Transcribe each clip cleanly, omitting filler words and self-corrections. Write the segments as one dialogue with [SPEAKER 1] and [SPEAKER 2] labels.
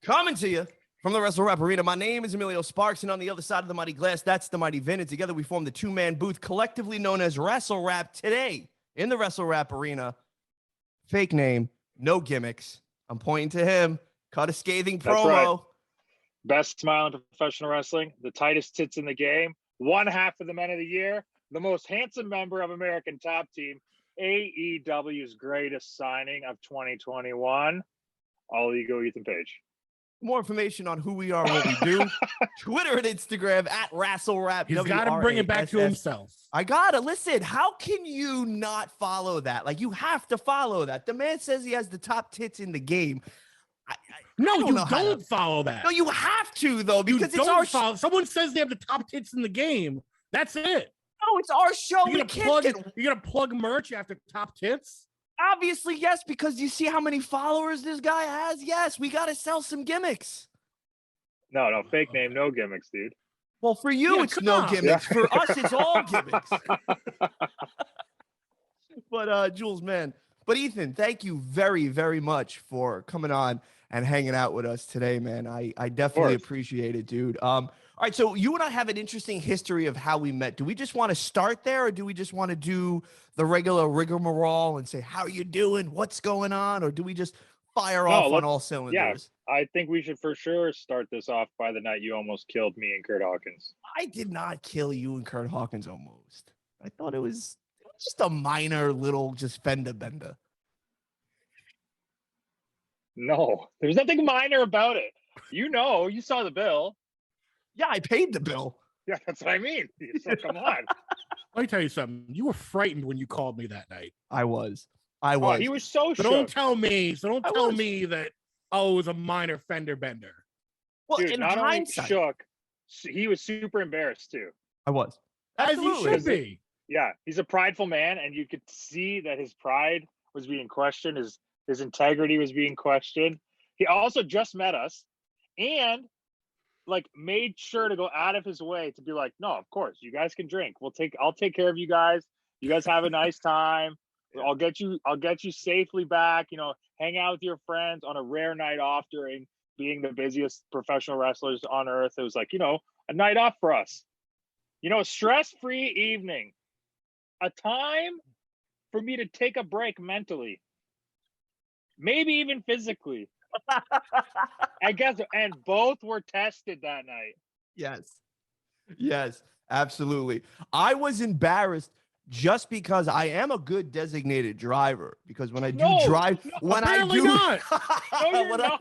[SPEAKER 1] Coming to you from the Wrassle Rap Arena. My name is Emilio Sparks, and on the other side of the mighty glass, that's the mighty Vin. And together we form the two-man booth, collectively known as Wrassle Rap. Today, in the Wrassle Rap Arena, fake name, no gimmicks. I'm pointing to him. Cut a scathing
[SPEAKER 2] That's
[SPEAKER 1] promo.
[SPEAKER 2] right. Best smile in professional wrestling, the tightest tits in the game, one half of the men of the year, the most handsome member of American Top Team, AEW's greatest signing of 2021. All ego, Ethan Page.
[SPEAKER 1] More information on who we are, what we do. Twitter and Instagram at Wrassle Rap.
[SPEAKER 3] He's got to bring it back to himself.
[SPEAKER 1] I gotta listen. How can you not follow that? Like, you have to follow that. The man says he has the top tits in the game.
[SPEAKER 3] No, you don't follow that.
[SPEAKER 1] No, you have to though, because it's our show.
[SPEAKER 3] Someone says they have the top tits in the game. That's it.
[SPEAKER 1] No, it's our show.
[SPEAKER 3] You're gonna plug merch after top tits.
[SPEAKER 1] Obviously, yes, because you see how many followers this guy has. Yes, we got to sell some gimmicks.
[SPEAKER 2] No, fake name, no gimmicks, dude.
[SPEAKER 1] Well, for you, it's no gimmicks. Yeah. For us, it's all gimmicks. But, Jules, man. But, Ethan, thank you very, very much for coming on and hanging out with us today, man. I definitely appreciate it, dude. All right, so you and I have an interesting history of how we met. Do we just want to start there, or do we just want to do the regular rigmarole and say, how are you doing? What's going on? Or do we just fire off on all cylinders?
[SPEAKER 2] Yeah, I think we should for sure start this off by the night you almost killed me and Kurt Hawkins.
[SPEAKER 1] I did not kill you and Kurt Hawkins almost. I thought it was just a minor little just fender bender.
[SPEAKER 2] No, there's nothing minor about it. You saw the bill.
[SPEAKER 1] Yeah, I paid the bill.
[SPEAKER 2] Yeah, that's what I mean. So come on.
[SPEAKER 3] Let me tell you something. You were frightened when you called me that night.
[SPEAKER 1] I was.
[SPEAKER 2] Oh, he was so shook.
[SPEAKER 3] Don't tell me that, it was a minor fender bender.
[SPEAKER 1] Well,
[SPEAKER 2] dude,
[SPEAKER 1] in
[SPEAKER 2] not
[SPEAKER 1] hindsight,
[SPEAKER 2] only shook, he was super embarrassed too.
[SPEAKER 1] I was.
[SPEAKER 3] Absolutely. As he should be.
[SPEAKER 2] Yeah, he's a prideful man, and you could see that his pride was being questioned. His integrity was being questioned. He also just met us and made sure to go out of his way to be like, no, of course, you guys can drink. I'll take care of you guys. You guys have a nice time. I'll get you safely back, hang out with your friends on a rare night off during being the busiest professional wrestlers on earth. It was like, a night off for us. A stress-free evening. A time for me to take a break mentally. Maybe even physically. I guess, and both were tested that night.
[SPEAKER 1] Yes, absolutely. I was embarrassed just because I am a good designated driver. Because when I do drive, when I do,
[SPEAKER 3] not.
[SPEAKER 2] No, you're not.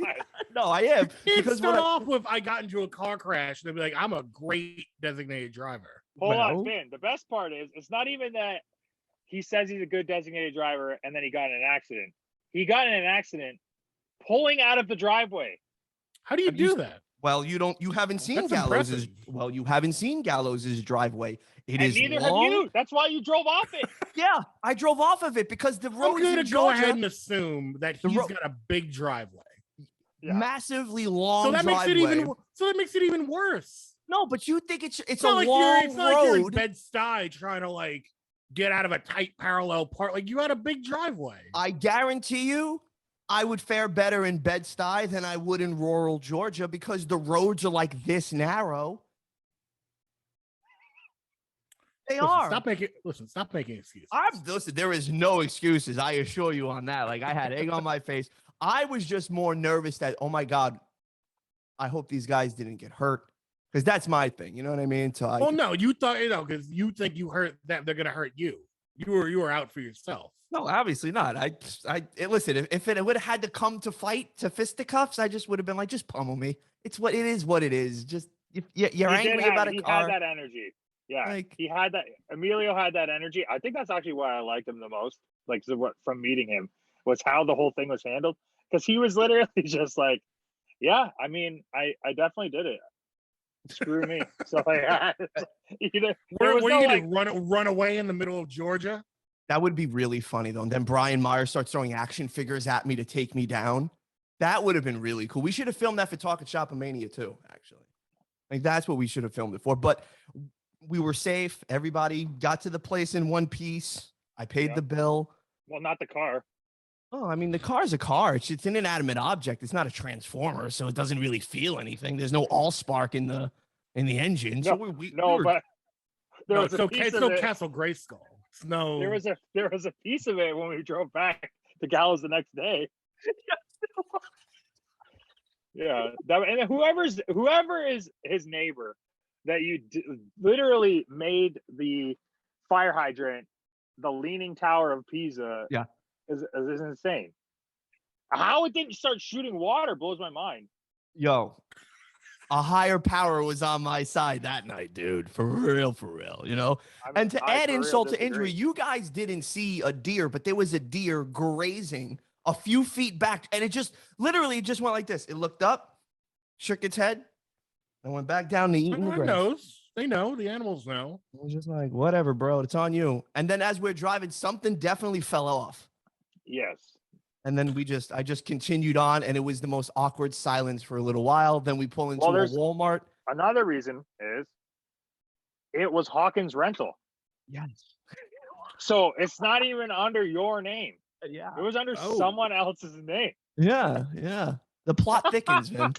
[SPEAKER 1] No, I am.
[SPEAKER 3] Because start off with I got into a car crash, and they'd be like, "I'm a great designated driver."
[SPEAKER 2] Hold on, Finn. The best part is, it's not even that he says he's a good designated driver, and then he got in an accident. He got in an accident pulling out of the driveway.
[SPEAKER 3] How do you do that?
[SPEAKER 1] Well, you haven't seen Gallows'. Well, you haven't seen Gallows' driveway.
[SPEAKER 2] Neither have you. That's why you drove off it.
[SPEAKER 1] Yeah, I drove off of it because the road.
[SPEAKER 3] I'm going to go ahead and assume that he's got a big driveway,
[SPEAKER 1] massively long.
[SPEAKER 3] So that
[SPEAKER 1] driveway.
[SPEAKER 3] makes it even worse.
[SPEAKER 1] No, but you think it's a
[SPEAKER 3] long
[SPEAKER 1] road.
[SPEAKER 3] It's not like you're in Bed-Stuy trying to get out of a tight parallel part. You had a big driveway.
[SPEAKER 1] I guarantee you, I would fare better in Bed-Stuy than I would in rural Georgia because the roads are like this narrow. Stop making excuses. Listen, there is no excuses. I assure you on that. I had egg on my face. I was just more nervous that, oh my God, I hope these guys didn't get hurt. Because that's my thing. You know what I mean? So
[SPEAKER 3] no, you thought, because you think you hurt them, they're going to hurt you. You were out for yourself.
[SPEAKER 1] No, obviously not. Listen, if it would have had to come to fisticuffs, I just would have been like, just pummel me. It's what it is. What it is. Just you're angry about a car.
[SPEAKER 2] He had that energy. Yeah, he had that. Emilio had that energy. I think that's actually why I liked him the most. From meeting him was how the whole thing was handled. Because he was literally just like, yeah, I mean, I definitely did it. Screw me. So
[SPEAKER 3] run away in the middle of Georgia.
[SPEAKER 1] That would be really funny though. And then Brian Myers starts throwing action figures at me to take me down. That would have been really cool. We should have filmed that for Talking Shop Mania too, actually. That's what we should have filmed it for. But we were safe. Everybody got to the place in one piece. I paid the bill.
[SPEAKER 2] Well, not the car.
[SPEAKER 1] Oh, I mean, the car's a car. It's an inanimate object. It's not a transformer, so it doesn't really feel anything. There's no all spark in the engine. So
[SPEAKER 2] No,
[SPEAKER 1] we
[SPEAKER 2] no,
[SPEAKER 1] were
[SPEAKER 2] but there
[SPEAKER 3] No,
[SPEAKER 2] was a piece
[SPEAKER 3] it's
[SPEAKER 2] of
[SPEAKER 3] no
[SPEAKER 2] it.
[SPEAKER 3] Castle Grayskull. It's no.
[SPEAKER 2] There was a piece of it when we drove back to Gallows the next day. Yeah, and whoever is his neighbor that literally made the fire hydrant the leaning tower of Pisa.
[SPEAKER 1] Yeah.
[SPEAKER 2] is insane. How it didn't start shooting water blows my mind.
[SPEAKER 1] Yo, a higher power was on my side that night, dude. For real, you know? And to add insult to injury, you guys didn't see a deer, but there was a deer grazing a few feet back, and it just literally just went like this. It looked up, shook its head, and went back down to eating the grass.
[SPEAKER 3] Knows. They know. The animals know.
[SPEAKER 1] It was just like, whatever, bro. It's on you. And then as we're driving, something definitely fell off.
[SPEAKER 2] Yes.
[SPEAKER 1] And then I just continued on, and it was the most awkward silence for a little while. Then we pull into a Walmart.
[SPEAKER 2] Another reason is it was Hawkins Rental.
[SPEAKER 1] Yes.
[SPEAKER 2] So it's not even under your name.
[SPEAKER 1] Yeah.
[SPEAKER 2] It was under someone else's name.
[SPEAKER 1] Yeah. The plot thickens, man.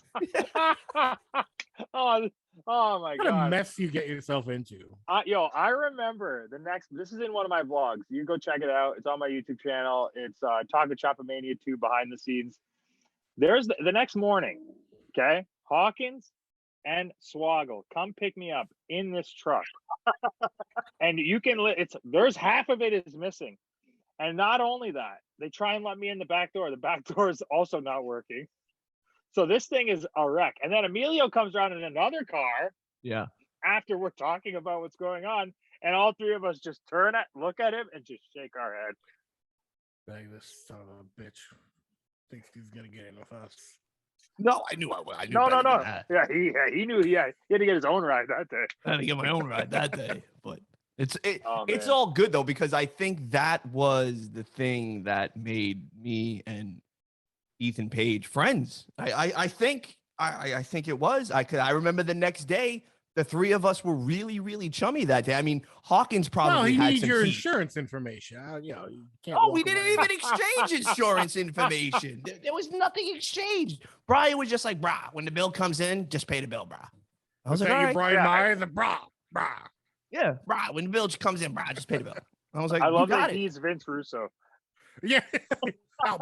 [SPEAKER 2] Oh my God.
[SPEAKER 3] What a mess you get yourself into.
[SPEAKER 2] I remember this is in one of my vlogs. You can go check it out. It's on my YouTube channel. It's Taco Chopamania 2 behind the scenes. There's the next morning, okay? Hawkins and Swoggle come pick me up in this truck. And there's half of it is missing. And not only that, they try and let me in the back door. The back door is also not working. So this thing is a wreck. And then Emilio comes around in another car.
[SPEAKER 1] Yeah.
[SPEAKER 2] After we're talking about what's going on, and all three of us just look at him and just shake our head.
[SPEAKER 3] Like, this son of a bitch thinks he's gonna get in with us.
[SPEAKER 1] No, I knew I would.
[SPEAKER 2] No. Yeah, he knew he had to get his own ride that day.
[SPEAKER 1] I had to get my own ride that day, but it's all good though, because I think that was the thing that made me and Ethan Page friends. I think it was. I remember the next day, the three of us were really, really chummy that day. I mean, Hawkins probably
[SPEAKER 3] he
[SPEAKER 1] had
[SPEAKER 3] needs
[SPEAKER 1] some
[SPEAKER 3] your
[SPEAKER 1] heat.
[SPEAKER 3] Insurance information. You can't.
[SPEAKER 1] Oh, we didn't even exchange insurance information. There was nothing exchanged. Brian was just like, brah, when the bill comes in, just pay the bill, brah. I was like, all right.
[SPEAKER 3] Brian Myers, brah.
[SPEAKER 1] Yeah, brah, when the bill comes in, brah, just pay the bill. I was like,
[SPEAKER 2] I love that he's Vince Russo.
[SPEAKER 3] Yeah. Oh,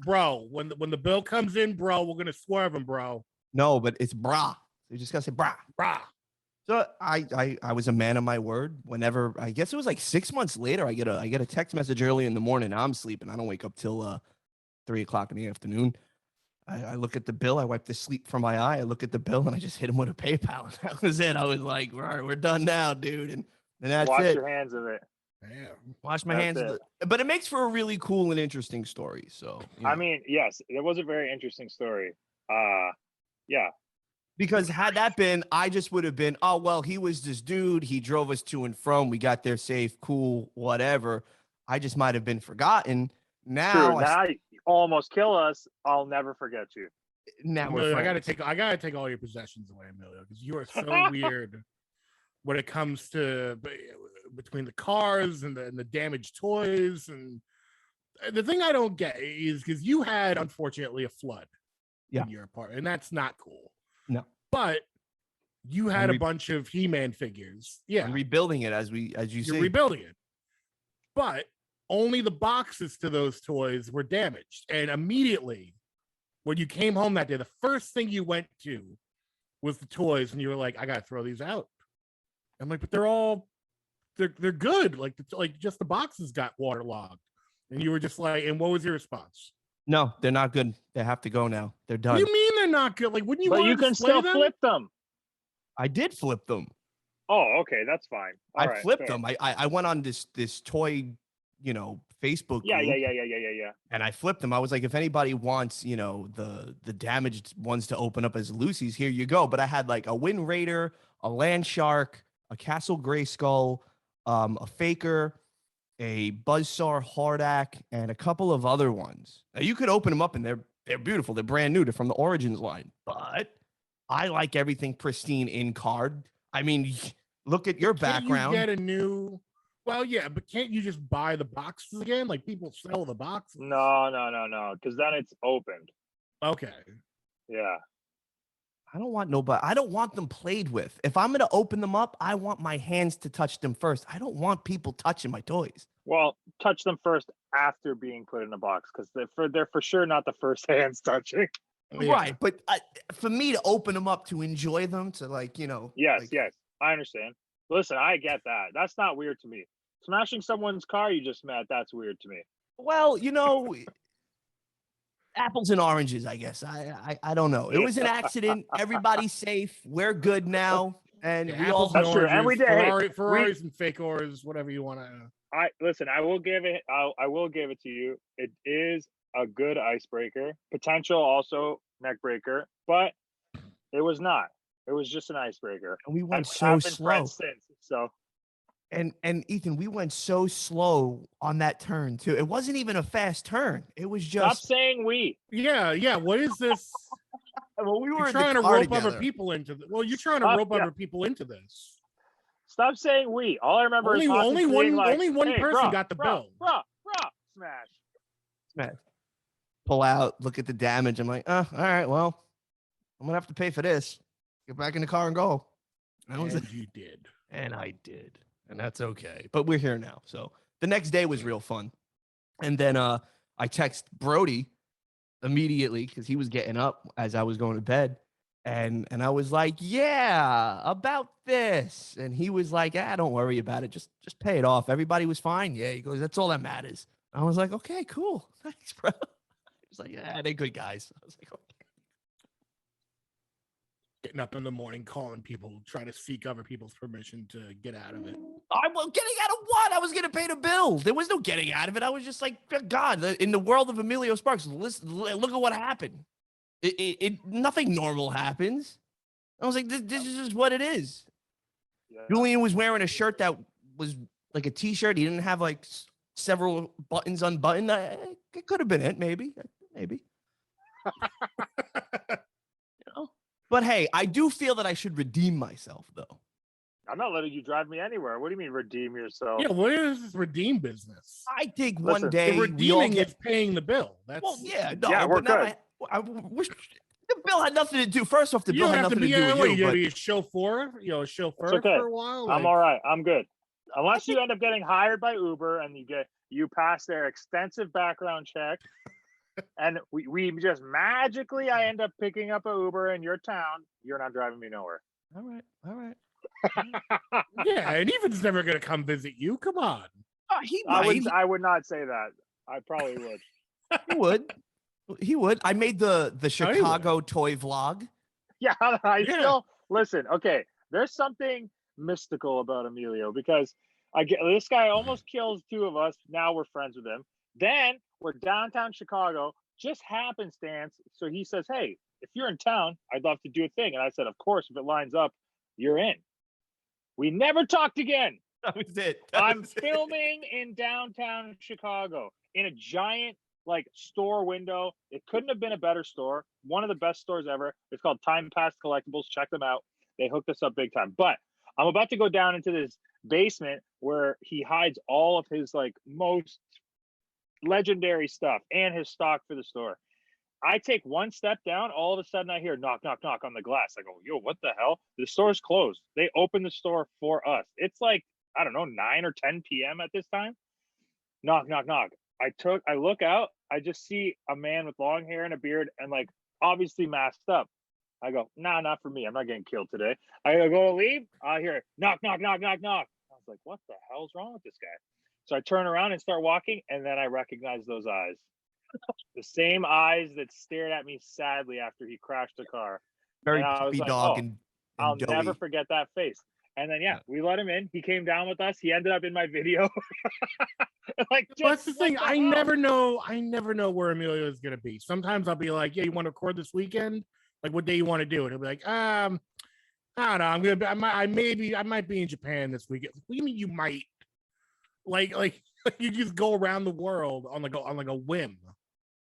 [SPEAKER 3] bro. When the bill comes in, bro, we're gonna swerve him, bro.
[SPEAKER 1] No, but it's brah. You just gotta say brah. So I was a man of my word. Whenever, I guess it was like 6 months later, I get a text message early in the morning. I'm sleeping. I don't wake up till 3 o'clock in the afternoon. I look at the bill. I wipe the sleep from my eye. I look at the bill and I just hit him with a PayPal. And that was it. I was like, all right, we're done now, dude. And that's
[SPEAKER 2] Wash
[SPEAKER 1] it.
[SPEAKER 2] your hands of it.
[SPEAKER 3] Yeah.
[SPEAKER 1] Wash my hands. But it makes for a really cool and interesting story. So,
[SPEAKER 2] I mean, yes, it was a very interesting story. Yeah.
[SPEAKER 1] Because had that been, I just would have been, oh, well, he was this dude. He drove us to and from. We got there safe, cool, whatever. I just might have been forgotten. Now,
[SPEAKER 2] now you almost kill us. I'll never forget you.
[SPEAKER 1] Now
[SPEAKER 3] Emilio, I gotta take all your possessions away, Emilio, because you are so weird when it comes to between the cars and the damaged toys. And the thing I don't get is because you had, unfortunately, a flood in your apartment, and that's not cool.
[SPEAKER 1] No,
[SPEAKER 3] but you had a bunch of He-Man figures. Yeah,
[SPEAKER 1] I'm rebuilding it as you
[SPEAKER 3] You're
[SPEAKER 1] see.
[SPEAKER 3] rebuilding it, but only the boxes to those toys were damaged. And immediately, when you came home that day, the first thing you went to was the toys, and you were like, "I gotta throw these out." I'm like, "But they're good. Like just the boxes got waterlogged." And you were just like, "And what was your response?"
[SPEAKER 1] No, they're not good. They have to go now. They're done.
[SPEAKER 3] What do you mean they're not good? Like, wouldn't you?
[SPEAKER 2] But you can still flip them.
[SPEAKER 1] I did flip them.
[SPEAKER 2] Oh, okay, that's fine.
[SPEAKER 1] I flipped them. I went on this toy, Facebook group.
[SPEAKER 2] Yeah.
[SPEAKER 1] And I flipped them. I was like, if anybody wants, the damaged ones to open up as Lucy's, here you go. But I had like a Wind Raider, a Land Shark, a Castle Grayskull, a Faker, a Buzzsaw Hardak, and a couple of other ones. Now, you could open them up and they're beautiful. They're brand new. They're from the Origins line. But I like everything pristine in card. I mean, look at your background.
[SPEAKER 3] You get a new Well, yeah, but can't you just buy the boxes again? Like people sell the boxes.
[SPEAKER 2] No, because then it's opened.
[SPEAKER 3] Okay.
[SPEAKER 2] Yeah.
[SPEAKER 1] I don't want nobody. I don't want them played with. If I'm gonna open them up, I want my hands to touch them first. I don't want people touching my toys.
[SPEAKER 2] Well, touch them first after being put in a box because they're for sure not the first hands touching.
[SPEAKER 3] Yeah.
[SPEAKER 1] Right, but for me to open them up to enjoy them, to
[SPEAKER 2] Yes,
[SPEAKER 1] like,
[SPEAKER 2] yes, I understand. Listen, I get that. That's not weird to me. Smashing someone's car you just met, that's weird to me.
[SPEAKER 1] well, apples and oranges, I guess. I don't know. It was an accident. Everybody's safe. We're good now, and
[SPEAKER 3] Yeah,
[SPEAKER 1] we all
[SPEAKER 3] apples and
[SPEAKER 2] That's true. And we
[SPEAKER 3] oranges,
[SPEAKER 2] did. Hey,
[SPEAKER 3] Ferraris and fake ors, whatever you want to.
[SPEAKER 2] I listen. I will give it. I will give it to you. It is a good icebreaker. Potential also neck breaker, but it was not. It was just an icebreaker.
[SPEAKER 1] and we went
[SPEAKER 2] And
[SPEAKER 1] so
[SPEAKER 2] I've been
[SPEAKER 1] slow.
[SPEAKER 2] friends since. So
[SPEAKER 1] And Ethan, we went so slow on that turn too. It wasn't even a fast turn. It was
[SPEAKER 2] stop
[SPEAKER 1] just
[SPEAKER 2] saying we.
[SPEAKER 3] Yeah. What is this?
[SPEAKER 1] well, we were
[SPEAKER 3] You're
[SPEAKER 1] in the
[SPEAKER 3] trying to
[SPEAKER 1] car
[SPEAKER 3] rope other
[SPEAKER 1] together.
[SPEAKER 3] people into the. Well, you're trying to rope other people into this.
[SPEAKER 2] Stop saying we. All I remember is Hawkins
[SPEAKER 3] Only
[SPEAKER 2] being
[SPEAKER 3] one
[SPEAKER 2] like,
[SPEAKER 3] only one
[SPEAKER 2] hey,
[SPEAKER 3] person
[SPEAKER 2] bro,
[SPEAKER 3] got the
[SPEAKER 2] bro,
[SPEAKER 3] bill.
[SPEAKER 2] bro, smash.
[SPEAKER 1] Man, pull out, look at the damage. I'm like, all right, well, I'm gonna have to pay for this. Get back in the car and go.
[SPEAKER 3] And you did.
[SPEAKER 1] And I did. And that's okay. But we're here now. So the next day was real fun. And then I text Brody immediately because he was getting up as I was going to bed. And I was like, yeah, about this. And he was like, don't worry about it. Just pay it off. Everybody was fine. Yeah. He goes, that's all that matters. I was like, okay, cool. Thanks, bro. He was like, yeah, they're good guys. I was like, okay.
[SPEAKER 3] Getting up in the morning, calling people, trying to seek other people's permission to get out of it.
[SPEAKER 1] I was getting out of what? I was going to pay the bill. There was no getting out of it. I was just like, God, in the world of Emilio Sparks, look at what happened. Nothing normal happens. I was like, this is just what it is.
[SPEAKER 2] Yeah.
[SPEAKER 1] Julian was wearing a shirt that was like a t-shirt. He didn't have like several buttons unbuttoned. It could have been it, maybe. But hey, I do feel that I should redeem myself, though.
[SPEAKER 2] I'm not letting you drive me anywhere. What do you mean redeem yourself?
[SPEAKER 3] Yeah, what is this redeem business?
[SPEAKER 1] I think one day
[SPEAKER 3] the redeeming is paying the bill. That's
[SPEAKER 2] we're good.
[SPEAKER 1] I wish the bill had nothing to do. First off, the bill had nothing to do with
[SPEAKER 3] you.
[SPEAKER 1] But
[SPEAKER 3] Be a chauffeur, for a while.
[SPEAKER 2] I'm all right. I'm good. Unless you end up getting hired by Uber and you pass their extensive background check. And we just magically, I end up picking up an Uber in your town. You're not driving me nowhere.
[SPEAKER 1] All right.
[SPEAKER 3] Yeah, and Ethan's never gonna come visit you. Come on.
[SPEAKER 1] He might.
[SPEAKER 2] I would not say that. I probably would.
[SPEAKER 1] He would. I made the Chicago toy vlog.
[SPEAKER 2] Yeah, still listen. Okay, there's something mystical about Emilio because this guy almost kills two of us. Now we're friends with him. Then we're downtown Chicago, just happenstance. So he says, hey, if you're in town, I'd love to do a thing. And I said, of course, if it lines up, you're in. We never talked again.
[SPEAKER 1] That was it.
[SPEAKER 2] I'm filming in downtown Chicago in a giant store window. It couldn't have been a better store. One of the best stores ever. It's called Time Pass Collectibles. Check them out. They hooked us up big time. But I'm about to go down into this basement where he hides all of his most legendary stuff and his stock for the store. I take one step down, all of a sudden I hear knock, knock, knock on the glass. I go, yo, what the hell? The store's closed. They opened the store for us. It's I don't know, 9 or 10 p.m. at this time. Knock, knock, knock. I look out, I just see a man with long hair and a beard and obviously masked up. I go, nah, not for me. I'm not getting killed today. I go to leave. I hear knock, knock, knock, knock, knock. I was like, what the hell's wrong with this guy? So I turn around and start walking, and then I recognize those eyes. The same eyes that stared at me sadly after he crashed the car.
[SPEAKER 1] Very puppy dog and
[SPEAKER 2] I'll
[SPEAKER 1] doughy.
[SPEAKER 2] never forget that face. And then we let him in. He came down with us. He ended up in my video.
[SPEAKER 3] That's the thing. I never know where Emilio is gonna be. Sometimes I'll be like, yeah, you want to record this weekend? What day you want to do it? He'll be like, I don't know. I might be in Japan this weekend. What do you mean you might? Like you just go around the world on a whim.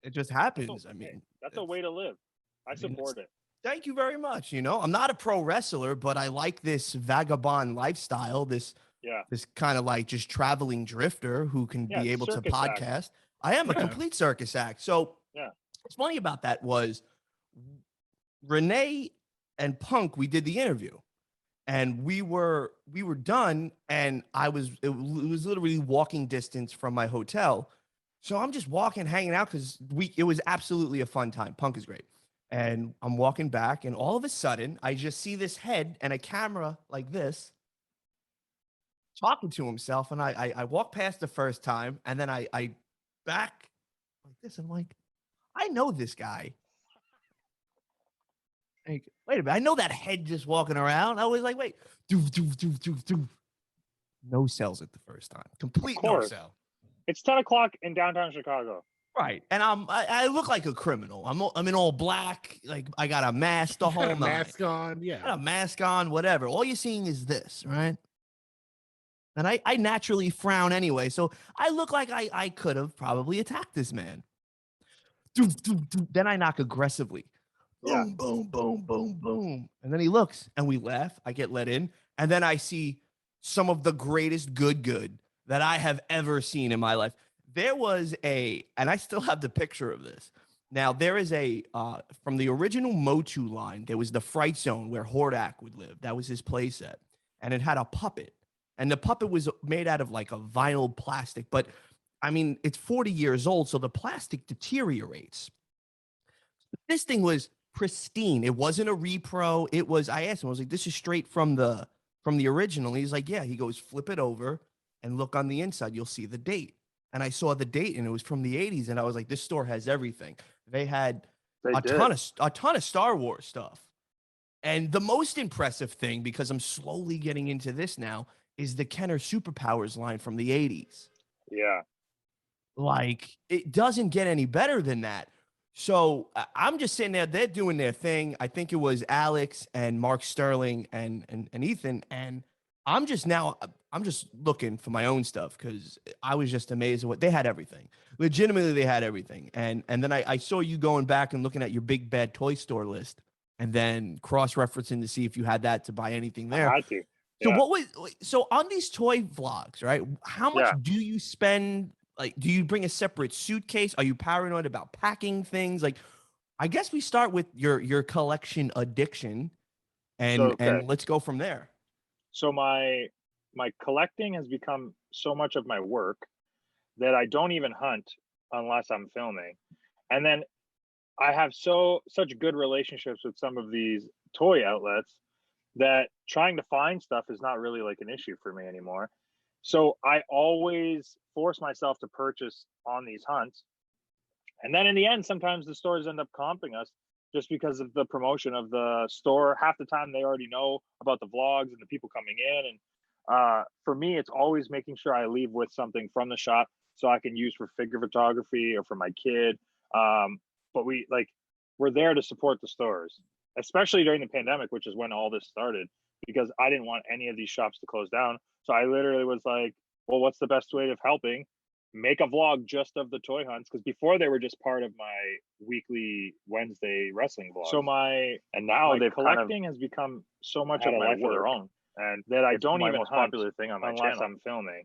[SPEAKER 1] It just happens. I mean,
[SPEAKER 2] that's a way to live. I support it.
[SPEAKER 1] Thank you very much. I'm not a pro wrestler, but I like this vagabond lifestyle, this this kind of like just traveling drifter who can be able to podcast. Act. I am a complete circus act. So what's funny about that was Renee and Punk, we did the interview. And we were done, and it was literally walking distance from my hotel. So I'm just walking, hanging out because it was absolutely a fun time. Punk is great. And I'm walking back, and all of a sudden, I just see this head and a camera like this talking to himself. And I walk past the first time, and then I back like this. I'm like, I know this guy. Like, wait a minute, I know that head just walking around. I was like, wait, no cells at the first time. Complete no cell.
[SPEAKER 2] It's 10 o'clock in downtown Chicago.
[SPEAKER 1] Right. And I look like a criminal. I'm in all black. Like I got a mask the whole night.
[SPEAKER 3] Mask on, yeah.
[SPEAKER 1] Got a mask on, whatever. All you're seeing is this, right? And I naturally frown anyway. So I look like I could have probably attacked this man. Then I knock aggressively. Boom, boom, boom, boom, boom. And then he looks and we laugh. I get let in. And then I see some of the greatest good that I have ever seen in my life. There was and I still have the picture of this. Now, there is from the original Motu line, there was the Fright Zone where Hordak would live. That was his playset. And it had a puppet. And the puppet was made out of like a vinyl plastic. But, I mean, it's 40 years old, so the plastic deteriorates. This thing was pristine. It wasn't a repro. It was, I asked him, I was like, this is straight from the original. He's like, yeah. He goes, flip it over and look on the inside. You'll see the date. And I saw the date and it was from the 80s. And I was like, this store has everything. They had a ton of Star Wars stuff. And the most impressive thing, because I'm slowly getting into this now, is the Kenner Superpowers line from the 80s.
[SPEAKER 2] Yeah.
[SPEAKER 1] Like, it doesn't get any better than that. So I'm just sitting there, they're doing their thing. I think it was Alex and Mark Sterling and Ethan. And I'm just looking for my own stuff because I was just amazed at what they had everything. Legitimately, they had everything. And then I saw you going back and looking at your big bad toy store list and then cross-referencing to see if you had that to buy anything there.
[SPEAKER 2] I had to. Yeah.
[SPEAKER 1] So on these toy vlogs, right? How much do you spend? Like, do you bring a separate suitcase? Are you paranoid about packing things? Like, I guess we start with your collection addiction, and let's go from there.
[SPEAKER 2] So my collecting has become so much of my work that I don't even hunt unless I'm filming. And then I have such good relationships with some of these toy outlets that trying to find stuff is not really like an issue for me anymore. So I always force myself to purchase on these hunts. And then in the end, sometimes the stores end up comping us just because of the promotion of the store. Half the time they already know about the vlogs and the people coming in. And for me, it's always making sure I leave with something from the shop so I can use for figure photography or for my kid. But we're there to support the stores, especially during the pandemic, which is when all this started, because I didn't want any of these shops to close down. So I literally was like, well, what's the best way of helping? Make a vlog just of the toy hunts, because before they were just part of my weekly Wednesday wrestling vlog. Now they've collecting has become so much of my life of their own, and that I don't even hunt popular thing on my unless channel. I'm filming.